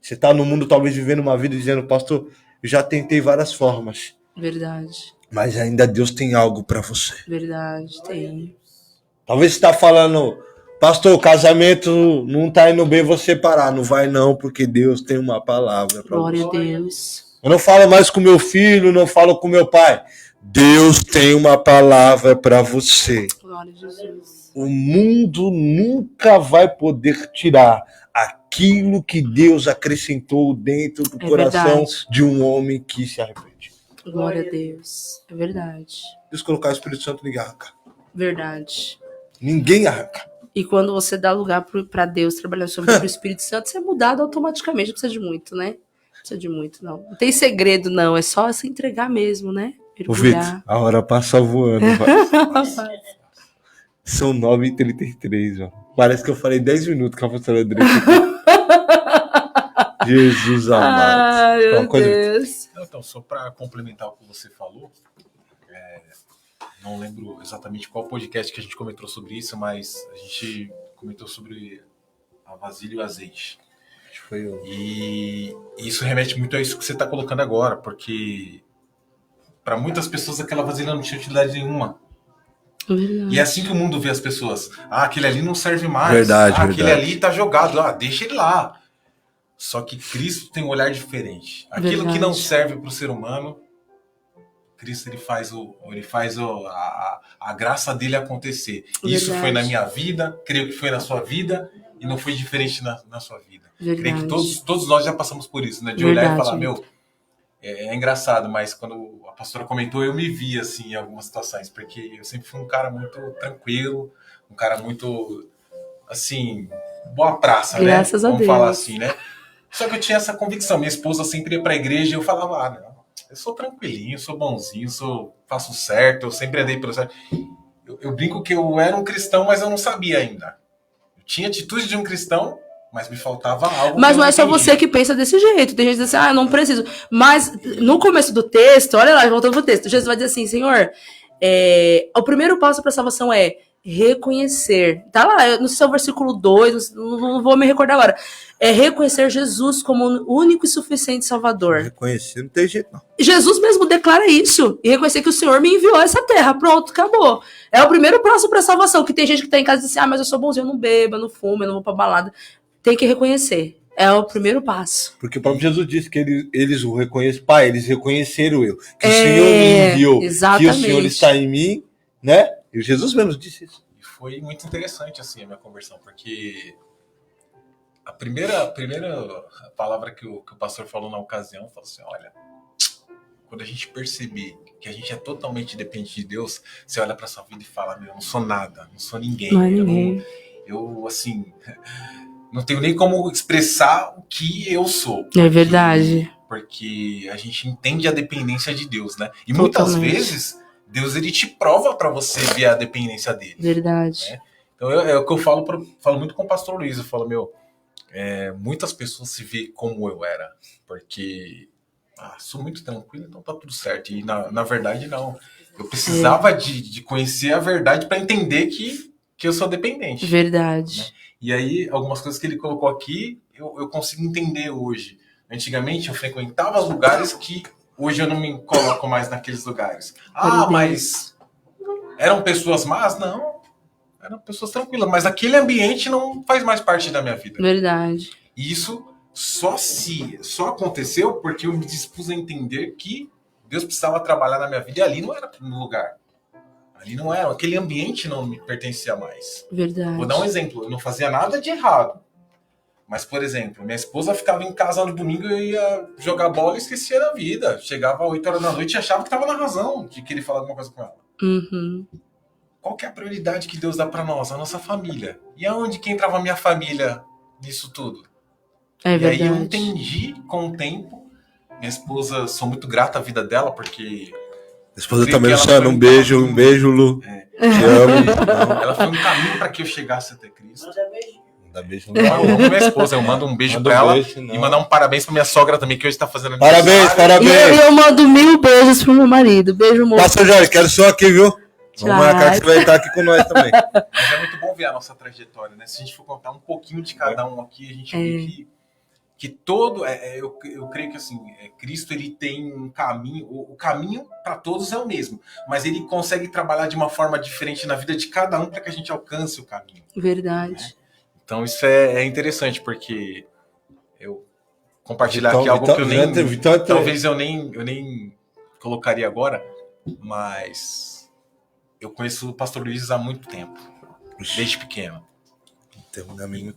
A: Você está no mundo talvez vivendo uma vida dizendo, pastor, eu já tentei várias formas.
B: Verdade.
A: Mas ainda Deus tem algo para você.
B: Verdade, tem.
A: Talvez você está falando, pastor, o casamento não está indo bem, vou separar. Não vai não, porque Deus tem uma palavra para você.
B: Glória a Deus.
A: Eu não falo mais com meu filho, não falo com meu pai. Deus tem uma palavra para você.
B: Glória a Jesus.
A: O mundo nunca vai poder tirar aquilo que Deus acrescentou dentro do coração de um homem que se arrepende.
B: Glória a Deus. É verdade.
A: Deus colocar o Espírito Santo, ninguém arranca.
B: Verdade.
A: Ninguém arranca.
B: E quando você dá lugar para Deus trabalhar sobre o Espírito Santo, você é mudado automaticamente. Não precisa de muito, né? Não precisa de muito, não. Não tem segredo, não. É só se entregar mesmo, né?
A: Ô, Vitor, a hora passa voando. São 9h33, ó. Parece que eu falei 10 minutos com a pastora Andressa. Jesus amado.
B: Ai, meu Deus.
D: Então, só para complementar o que você falou, não lembro exatamente qual podcast que a gente comentou sobre isso, mas a gente comentou sobre a vasilha e o azeite.
A: Acho que foi eu.
D: E isso remete muito a isso que você está colocando agora, porque para muitas pessoas aquela vasilha não tinha utilidade nenhuma.
B: Verdade.
D: E é assim que o mundo vê as pessoas. Ah, aquele ali não serve mais.
A: Verdade,
D: aquele ali tá jogado. Ah, deixa ele lá. Só que Cristo tem um olhar diferente. Aquilo que não serve para o ser humano, Cristo ele faz a graça dele acontecer.
B: Verdade.
D: Isso foi na minha vida, creio que foi na sua vida e não foi diferente na sua vida.
B: Verdade.
D: Creio que todos nós já passamos por isso, né? De olhar e falar, meu, é engraçado, mas quando a pastora comentou, eu me vi assim em algumas situações, porque eu sempre fui um cara muito tranquilo, um cara muito, assim, boa praça,
B: Graças
D: né?
B: a
D: Vamos
B: Deus.
D: falar assim, né? Só que eu tinha essa convicção. Minha esposa sempre ia pra igreja e eu falava, não, eu sou tranquilinho, sou bonzinho, faço certo, eu sempre andei pelo certo. Eu brinco que eu era um cristão, mas eu não sabia ainda. Eu tinha atitude de um cristão, mas me faltava algo.
B: Mas não é só você que pensa desse jeito. Tem gente que diz assim, não preciso. Mas no começo do texto, olha lá, voltando pro texto, Jesus vai dizer assim, Senhor, o primeiro passo para a salvação é reconhecer. Tá lá, no seu versículo 2, não vou me recordar agora. É reconhecer Jesus como o único e suficiente Salvador.
A: Reconhecer não tem jeito, não.
B: Jesus mesmo declara isso. E reconhecer que o Senhor me enviou a essa terra. Pronto, acabou. É o primeiro passo para a salvação. Que tem gente que tá em casa e diz assim, mas eu sou bonzinho, eu não bebo, eu não fumo, eu não vou pra balada. Tem que reconhecer. É o primeiro passo.
A: Porque o próprio Jesus disse que eles o reconhecem. Pai, eles reconheceram eu. Que o Senhor me enviou.
B: Exatamente.
A: Que o Senhor está em mim, né? E Jesus mesmo disse isso.
D: E foi muito interessante, assim, a minha conversão, porque a primeira palavra que o pastor falou na ocasião, falou assim, olha, quando a gente perceber que a gente é totalmente dependente de Deus, você olha pra sua vida e fala, meu, eu não sou nada, não sou ninguém.
B: Não é ninguém.
D: Eu, assim, não tenho nem como expressar o que eu sou.
B: É verdade.
D: Porque a gente entende a dependência de Deus, né? E muitas
B: Totalmente.
D: vezes, Deus, ele te prova pra você ver a dependência dele.
B: Verdade.
D: Né? Então, é o que eu falo muito com o pastor Luiz, eu falo, meu, muitas pessoas se veem como eu era, porque sou muito tranquilo, então tá tudo certo. E na verdade, não. Eu precisava de conhecer a verdade para entender que eu sou dependente.
B: Verdade.
D: Né? E aí, algumas coisas que ele colocou aqui, eu consigo entender hoje. Antigamente, eu frequentava os lugares que hoje eu não me coloco mais naqueles lugares. Mas eram pessoas más? Não. Eram pessoas tranquilas, mas aquele ambiente não faz mais parte da minha vida.
B: Verdade.
D: E isso só aconteceu porque eu me dispus a entender que Deus precisava trabalhar na minha vida e ali não era no lugar. Ali não era, aquele ambiente não me pertencia mais.
B: Verdade.
D: Vou dar um exemplo, eu não fazia nada de errado. Mas, por exemplo, minha esposa ficava em casa no domingo e eu ia jogar bola e esquecia da vida. Chegava às 8 horas da noite e achava que estava na razão de querer falar alguma coisa com ela.
B: Uhum.
D: Qual que é a prioridade que Deus dá para nós? A nossa família. E aonde que entrava a minha família nisso tudo?
B: É verdade.
D: E aí eu entendi com o tempo. Minha esposa, sou muito grata à vida dela, porque...
A: A esposa também, Luciano, um beijo, Lu. Te amo.
D: Ela foi um caminho para que eu chegasse até Cristo.
A: Dá beijo.
D: Eu amo minha esposa, eu mando um beijo para ela e mandar um parabéns para minha sogra também, que hoje está fazendo
A: aniversário. Parabéns.
B: E eu mando 1000 beijos pro meu marido. Beijo, moço.
A: Pastor Jorge, quero só aqui, viu? Vamos marcar que você vai estar aqui com nós também.
D: Mas é muito bom ver a nossa trajetória, né? Se a gente for contar um pouquinho de cada um aqui, a gente vê que todo... eu creio que assim, Cristo ele tem um caminho... O caminho para todos é o mesmo, mas ele consegue trabalhar de uma forma diferente na vida de cada um para que a gente alcance o caminho.
B: Verdade.
D: Né? Então isso é interessante, porque eu compartilhar aqui algo que eu nem... talvez eu nem colocaria agora, mas... Eu conheço o pastor Luiz há muito tempo, desde pequeno.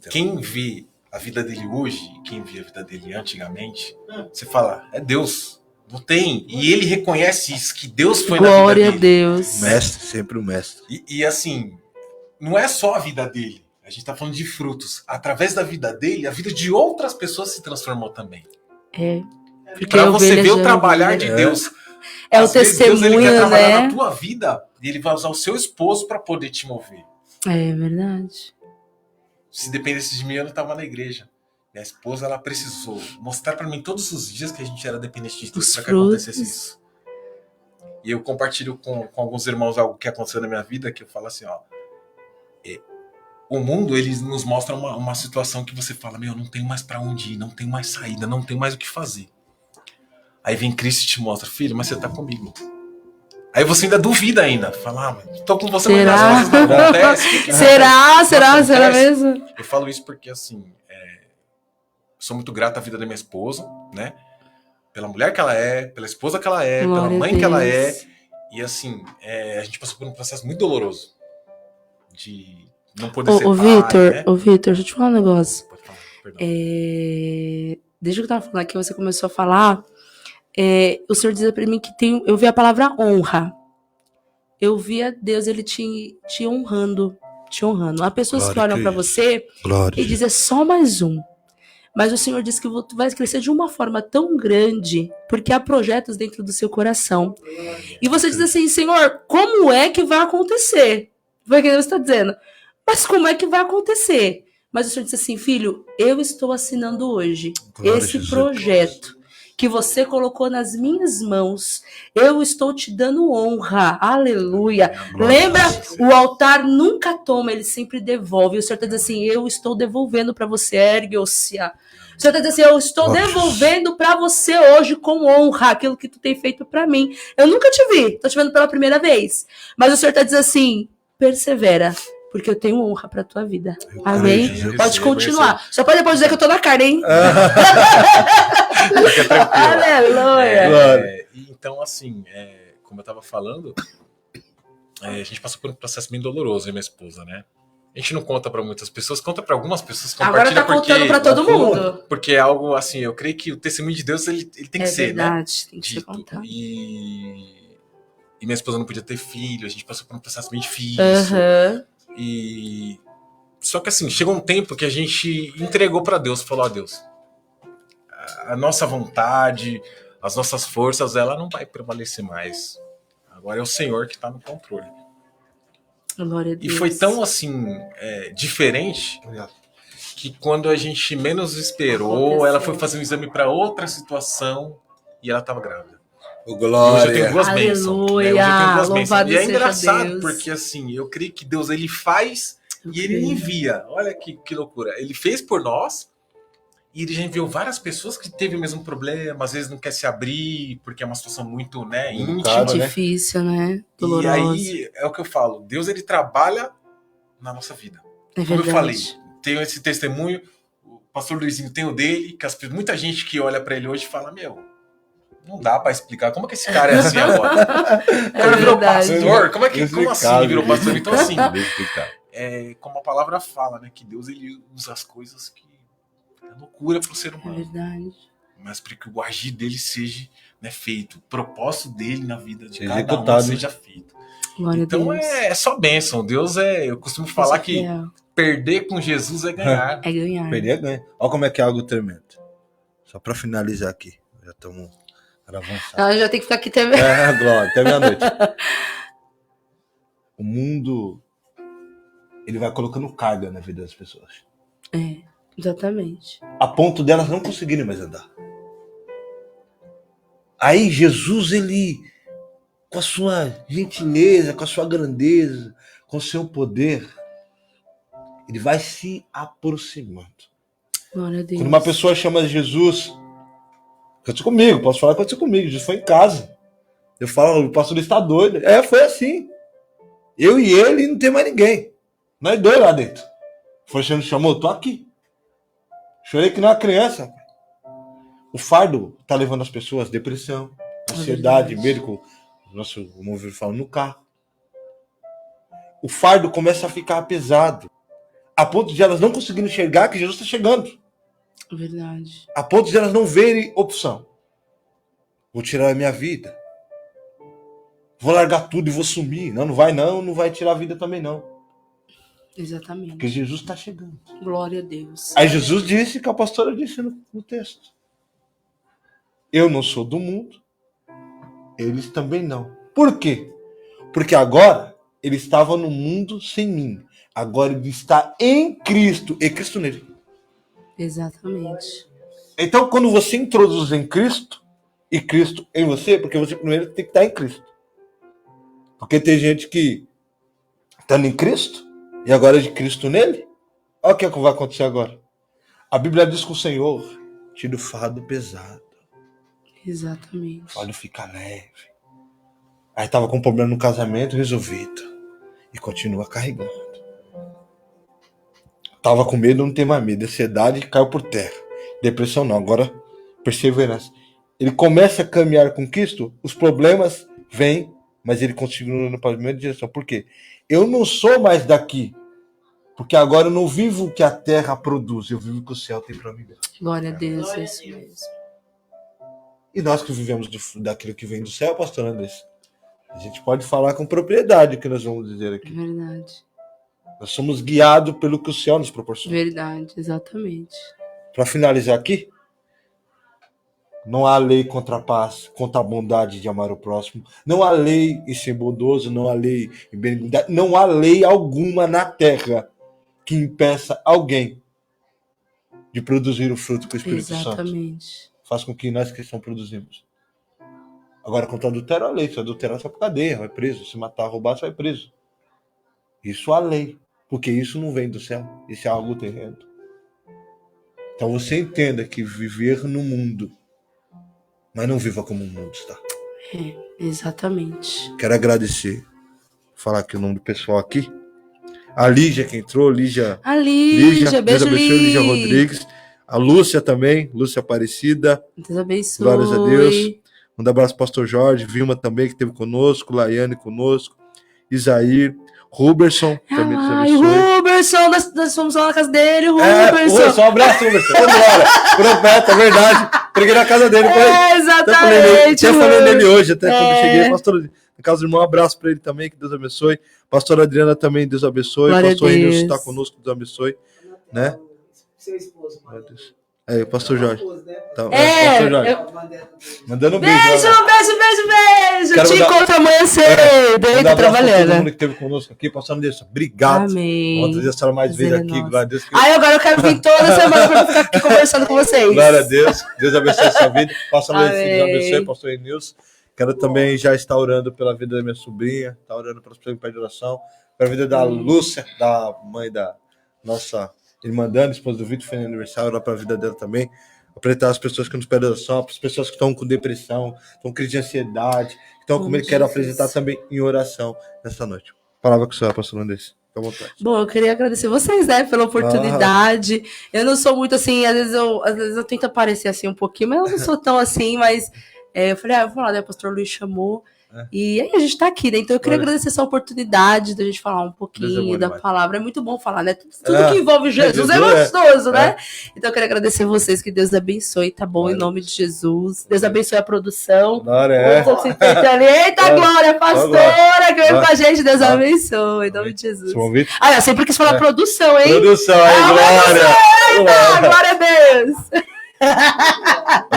D: Quem vê a vida dele hoje e quem vê a vida dele antigamente, você fala, é Deus, não tem. E ele reconhece isso, que Deus foi na vida dele.
B: Glória a Deus.
A: Mestre, sempre o mestre.
D: E assim, não é só a vida dele, a gente tá falando de frutos. Através da vida dele, a vida de outras pessoas se transformou também. Para você ver o trabalhar de Deus.
B: É o testemunho,
D: Deus, ele quer trabalhar
B: né?
D: na tua vida e ele vai usar o seu esposo para poder te mover.
B: É verdade.
D: Se dependesse de mim, eu não estava na igreja. Minha esposa, ela precisou mostrar para mim todos os dias que a gente era dependente de Deus para que acontecesse isso. E eu compartilho com alguns irmãos algo que aconteceu na minha vida, que eu falo assim, ó. O mundo, ele nos mostra uma situação que você fala, meu, não tenho mais para onde ir, não tenho mais saída, não tenho mais o que fazer. Aí vem Cristo e te mostra, filho, mas você tá comigo. Aí você ainda duvida ainda. Fala, mas tô com você, mas as coisas não acontecem.
B: Será mesmo?
D: Eu falo isso porque, assim, sou muito grato à vida da minha esposa, né? Pela mulher que ela é, pela esposa que ela é, pela mãe que ela é. E, assim, a gente passou por um processo muito doloroso. De não poder ser pai, né?
B: Ô, Vitor, deixa eu te falar um negócio.
D: Pode falar, perdão.
B: Desde que eu tava falando aqui, você começou a falar... o Senhor dizia para mim que eu vi a palavra honra. Eu via Deus, ele te honrando. Te honrando. Há pessoas
A: Glória
B: que olham para você e dizem, é só mais um. Mas o Senhor diz que tu vai crescer de uma forma tão grande, porque há projetos dentro do seu coração. E você diz assim, Senhor, como é que vai acontecer? Foi o que Deus está dizendo. Mas como é que vai acontecer? Mas o Senhor disse assim, filho, eu estou assinando hoje esse projeto que você colocou nas minhas mãos. Eu estou te dando honra. Aleluia. Lembra? O altar nunca toma, ele sempre devolve. O Senhor está dizendo assim, eu estou devolvendo para você, ergue-se. O Senhor está dizendo assim, eu estou devolvendo para você hoje com honra aquilo que tu tem feito para mim. Eu nunca te vi, estou te vendo pela primeira vez. Mas o Senhor está dizendo assim, persevera. porque eu tenho honra pra tua vida.
A: Eu
B: Amém?
A: creio, Jesus.
B: Pode continuar. Só pode depois dizer que eu tô na carne, hein?
D: Fica tranquilo.
B: Aleluia.
D: Então, assim, como eu tava falando, a gente passou por um processo bem doloroso, eu e minha esposa, né? A gente não conta pra muitas pessoas, conta pra algumas pessoas,
B: Agora
D: compartilha
B: tá contando pra todo mundo.
D: porque é algo assim, eu creio que o testemunho de Deus ele tem que ser, né?
B: É verdade, tem que ser
D: Dito.
B: contado.
D: E minha esposa não podia ter filho, a gente passou por um processo bem difícil. E só que assim, chegou um tempo que a gente entregou pra Deus, falou: ó, Deus, a nossa vontade, as nossas forças, ela não vai prevalecer mais. Agora é o Senhor que tá no controle.
B: Glória a
D: E
B: Deus.
D: foi tão assim diferente que quando a gente menos esperou, ela foi fazer um exame para outra situação e ela estava grávida.
A: O
D: E hoje eu tenho
A: glória.
D: duas bênçãos. Né? Hoje eu tenho duas bênçãos.
B: Louvado
D: E é
B: seja
D: engraçado
B: Deus.
D: porque assim, eu creio que Deus ele faz e ele envia. Olha que loucura. Ele fez por nós e ele já enviou várias pessoas que teve o mesmo problema, às vezes não quer se abrir porque é uma situação muito íntima.
B: Difícil, né? Dolorosa.
D: E aí é o que eu falo, Deus ele trabalha na nossa vida.
B: É
D: Como
B: verdade.
D: eu falei, tenho esse testemunho, o pastor Luizinho tem o dele, que muita gente que olha pra ele hoje fala, não dá pra explicar, como que esse cara é assim agora? O cara virou pastor, como assim ele virou pastor? Então assim, como a palavra fala, né, que Deus ele usa as coisas que é loucura pro ser
B: É
D: humano.
B: verdade.
D: Mas para que o agir dele seja feito, o propósito dele na vida de cada
A: Executado.
D: um seja feito.
B: Glória
D: Então
B: a Deus.
D: é só bênção. Deus eu costumo falar que perder com Jesus é ganhar.
B: É ganhar.
A: Perder é ganho. Olha como é que é algo tremendo. Só pra finalizar aqui. Já estamos avançados.
B: Ela já tem que ficar aqui também.
A: Glória, até meia-noite. O mundo, ele vai colocando carga na vida das pessoas.
B: Exatamente.
A: A ponto delas não conseguirem mais andar. Aí Jesus, ele, com a sua gentileza, com a sua grandeza, com o seu poder, ele vai se aproximando.
B: Glória a Deus.
A: Quando uma pessoa chama Jesus, aconteceu comigo, posso falar que aconteceu comigo, Jesus foi em casa. Eu falo, o pastor está doido. Foi assim. Eu e ele não tem mais ninguém. Nós dois lá dentro. Foi, você não chamou? Tô aqui. Chorei que nem uma criança. O fardo tá levando as pessoas, depressão, ansiedade, medo, nosso mover fala no carro. O fardo começa a ficar pesado, a ponto de elas não conseguirem enxergar que Jesus está chegando.
B: Verdade.
A: A ponto de elas não verem opção. Vou tirar a minha vida. Vou largar tudo e vou sumir. Não vai tirar a vida também não.
B: Exatamente.
A: Porque Jesus está chegando.
B: Glória a Deus.
A: Aí Jesus disse que a pastora disse no texto. Eu não sou do mundo, eles também não. Por quê? Porque agora ele estava no mundo sem mim. Agora ele está em Cristo e Cristo nele.
B: Exatamente.
A: Então, quando você introduz em Cristo e Cristo em você, porque você primeiro tem que estar em Cristo. Porque tem gente que está em Cristo e agora é de Cristo nele. Olha o que vai acontecer agora. A Bíblia diz que o Senhor tira o fardo pesado.
B: Exatamente.
A: O fardo fica leve. Aí estava com um problema no casamento, resolvido. E continua carregando. Tava com medo, não tem mais medo. Ansiedade caiu por terra. Depressão não, agora perseverança. Ele começa a caminhar com Cristo, os problemas vêm, mas ele continua na mesma direção. Por quê? Eu não sou mais daqui. Porque agora eu não vivo o que a terra produz, eu vivo o que o céu tem para mim.
B: Glória a Deus, é isso mesmo.
A: E nós que vivemos daquilo que vem do céu, pastor Andrés, a gente pode falar com propriedade o que nós vamos dizer aqui.
B: Verdade.
A: Nós somos guiados pelo que o céu nos proporciona.
B: Verdade, exatamente.
A: Para finalizar aqui, não há lei contra a paz, contra a bondade de amar o próximo. Não há lei em ser bondoso, não há lei em benignidade. Não há lei alguma na terra que impeça alguém de produzir o fruto que o Espírito Santo faz com que nós cristãos produzimos. Agora, contra adultério, a lei. Se adulterar, você vai para cadeia, vai preso. Se matar, roubar, você vai preso. Isso há lei. Porque isso não vem do céu. Isso é algo terreno. Então você entenda que viver no mundo, mas não viva como o mundo está.
B: Exatamente.
A: Quero agradecer, falar aqui o nome do pessoal aqui. A Lígia que entrou, Lígia.
B: A Lígia,
A: Deus
B: beijo,
A: abençoe, Lígia
B: Lí.
A: Rodrigues. A Lúcia também, Lúcia Aparecida.
B: Deus abençoe.
A: Glórias a Deus. Um abraço ao pastor Jorge, Vilma também, que esteve conosco, Laiane conosco, Isair, Ruberson, também Deus
B: Ai,
A: abençoe.
B: Ruberson, nós fomos lá na casa dele, Ruberson.
A: Só um abraço, Ruberson. Glória. Profeta, verdade. Preguei na casa dele.
B: Exatamente.
A: Até falei nele hoje, até quando eu cheguei. Pastor, na casa do irmão, um abraço para ele também, que Deus abençoe. Pastora Adriana também, Deus abençoe.
B: Glória
A: Pastor
B: a Deus.
A: Renilson está conosco, Deus abençoe. Né?
E: Seu esposo,
A: Meu Deus. Aí, pastor Jorge. Então,
B: É,
A: pastor Jorge. Mandando um beijo.
B: Beijo.
A: Quero
B: Te
A: mandar-
B: encontro amanhã cedo. Ele tá
A: Todo
B: trabalhando.
A: mundo que esteve conosco aqui, pastor Anderson. Obrigado.
B: Amém.
A: Vamos trazer a senhora mais vezes aqui.
B: Nossa.
A: Glória a Deus.
B: Ai, agora eu quero vir toda semana pra ficar aqui conversando com vocês.
A: Glória a Deus. Deus abençoe a sua vida. Pastor Luiz,
B: Amém.
A: Deus abençoe. Pastor Renilson. Quero também já estar orando pela vida da minha sobrinha. Estar orando pelas pessoas que pedem oração. Pela vida da Lúcia, da mãe da nossa irmã Dani, esposa do Vitor, foi no aniversário. Orar pela vida dela também. Apresentar as pessoas que nos pedem oração, as pessoas que estão com depressão, estão com crise de ansiedade, que estão com medo. Quero apresentar também em oração nessa noite. Palavra com o senhor, pastor Landês. Fica à vontade.
B: Bom, eu queria agradecer vocês, né, pela oportunidade. Eu não sou muito assim, às vezes eu tento aparecer assim um pouquinho, mas eu não sou tão assim, mas eu falei, eu vou lá, né, o pastor Luiz chamou. E aí a gente tá aqui, né? Então eu queria agradecer essa oportunidade da gente falar um pouquinho da palavra. É muito bom falar, né? Tudo que envolve Jesus é gostoso, né? Então eu queria agradecer vocês, que Deus abençoe, tá bom? Em nome de Jesus. Deus abençoe a produção. Eita, Glória, pastora, que veio com a gente. Deus abençoe, em nome de Jesus. Eu sempre quis falar produção, hein?
A: Produção, aí, Glória!
B: Glória a Deus!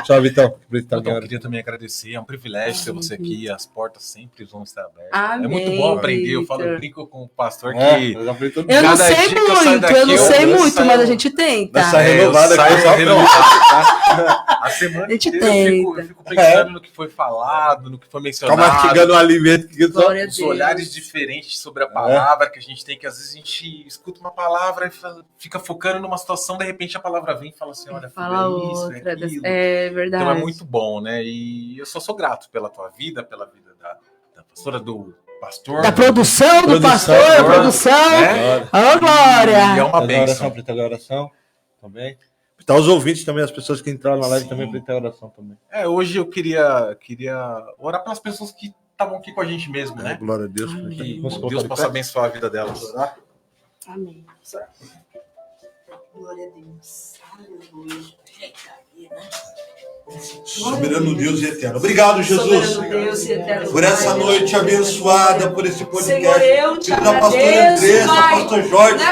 A: Tchau, Vitão.
D: Eu queria também agradecer, é um privilégio ter você aqui, as portas sempre vão estar abertas.
B: Amém,
D: é muito bom aprender, eu brinco com o pastor que...
B: Eu não sei muito, mas a gente tenta.
A: Eu saio
D: renovado. A semana inteira eu fico pensando no que foi falado, no que foi mencionado.
A: Fica mastigando o alimento.
D: Os olhares diferentes sobre a palavra que a gente tem, que às vezes a gente escuta uma palavra e fica focando numa situação, de repente a palavra vem e fala assim, olha,
B: fala outra, é aquilo. É verdade.
D: Então é muito bom, né? E eu só sou grato pela tua vida, pela vida da pastora, do pastor.
B: Da produção do pastor, a produção.
D: Né?
B: Ô, Glória!
D: E é uma bênção.
A: Para oração também. Tá os ouvintes também, as pessoas que entraram na live também para oração também.
D: Hoje eu queria orar pelas pessoas que estavam aqui com a gente mesmo, né?
A: Glória a Deus.
D: Que Deus possa abençoar a vida delas.
B: Amém.
E: Glória a Deus. Aleluia.
A: Soberano Deus e eterno. Obrigado, Jesus, por essa noite abençoada, por esse podcast. Da pastora Andressa, pastor Jorge.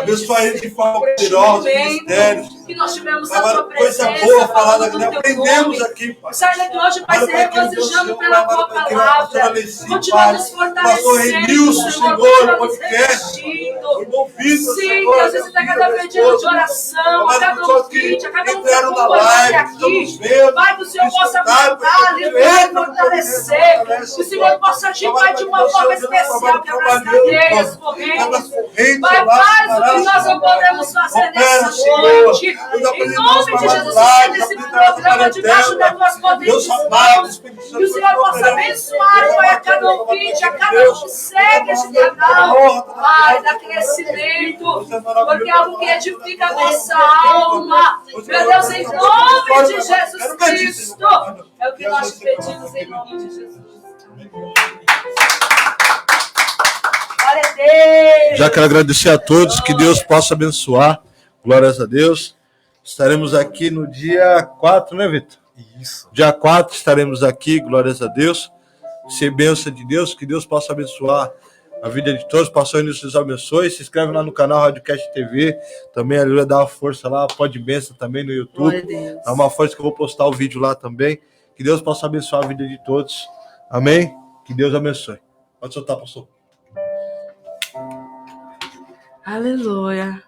A: Abençoa ele de forma poderosa, ministérios.
B: Que nós tivemos a tua
A: coisa
B: presença,
A: boa falada aqui,
B: do teu
A: aprendemos
B: nome.
A: aqui, Pai.
B: Sai daqui hoje, Pai, se regozijando pela tua palavra. Continua nos fortalecendo,
A: pastor Renilson, Senhor, podcast.
B: Sim, Deus, esse está cada pedido de oração, a cada ouvinte, a cada um que acompanha aqui. Pai, que o Senhor possa levantar, livrar, fortalecer. Que o Senhor possa agir, Pai, de uma forma especial, quebrar as cadeias, correntes. Pai, faz o que nós não podemos fazer nessa noite. Em nome de Jesus, estenda esse programa debaixo das tuas potentes mãos. Que o Senhor possa abençoar, Pai, a cada ouvinte, a cada um que segue este canal. Pai, dá crescimento, porque é algo que edifica a nossa alma. Meu Deus, em nome de Jesus Cristo, é o que nós te pedimos em nome de Jesus. Glória a Deus.
A: Já quero agradecer a todos, que Deus possa abençoar. Glórias a Deus. Estaremos aqui no dia 4, né, Vitor?
D: Isso.
A: Dia 4 estaremos aqui, glórias a Deus. Ser bênção de Deus, que Deus possa abençoar a vida de todos. Pastor Nilson nos abençoe. Se inscreve lá no canal Radiocast TV. Também, aleluia, dá uma força lá. Pode bênção também no YouTube. Dá uma força que eu vou postar o vídeo lá também. Que Deus possa abençoar a vida de todos. Amém? Que Deus abençoe. Pode soltar, pastor.
B: Aleluia.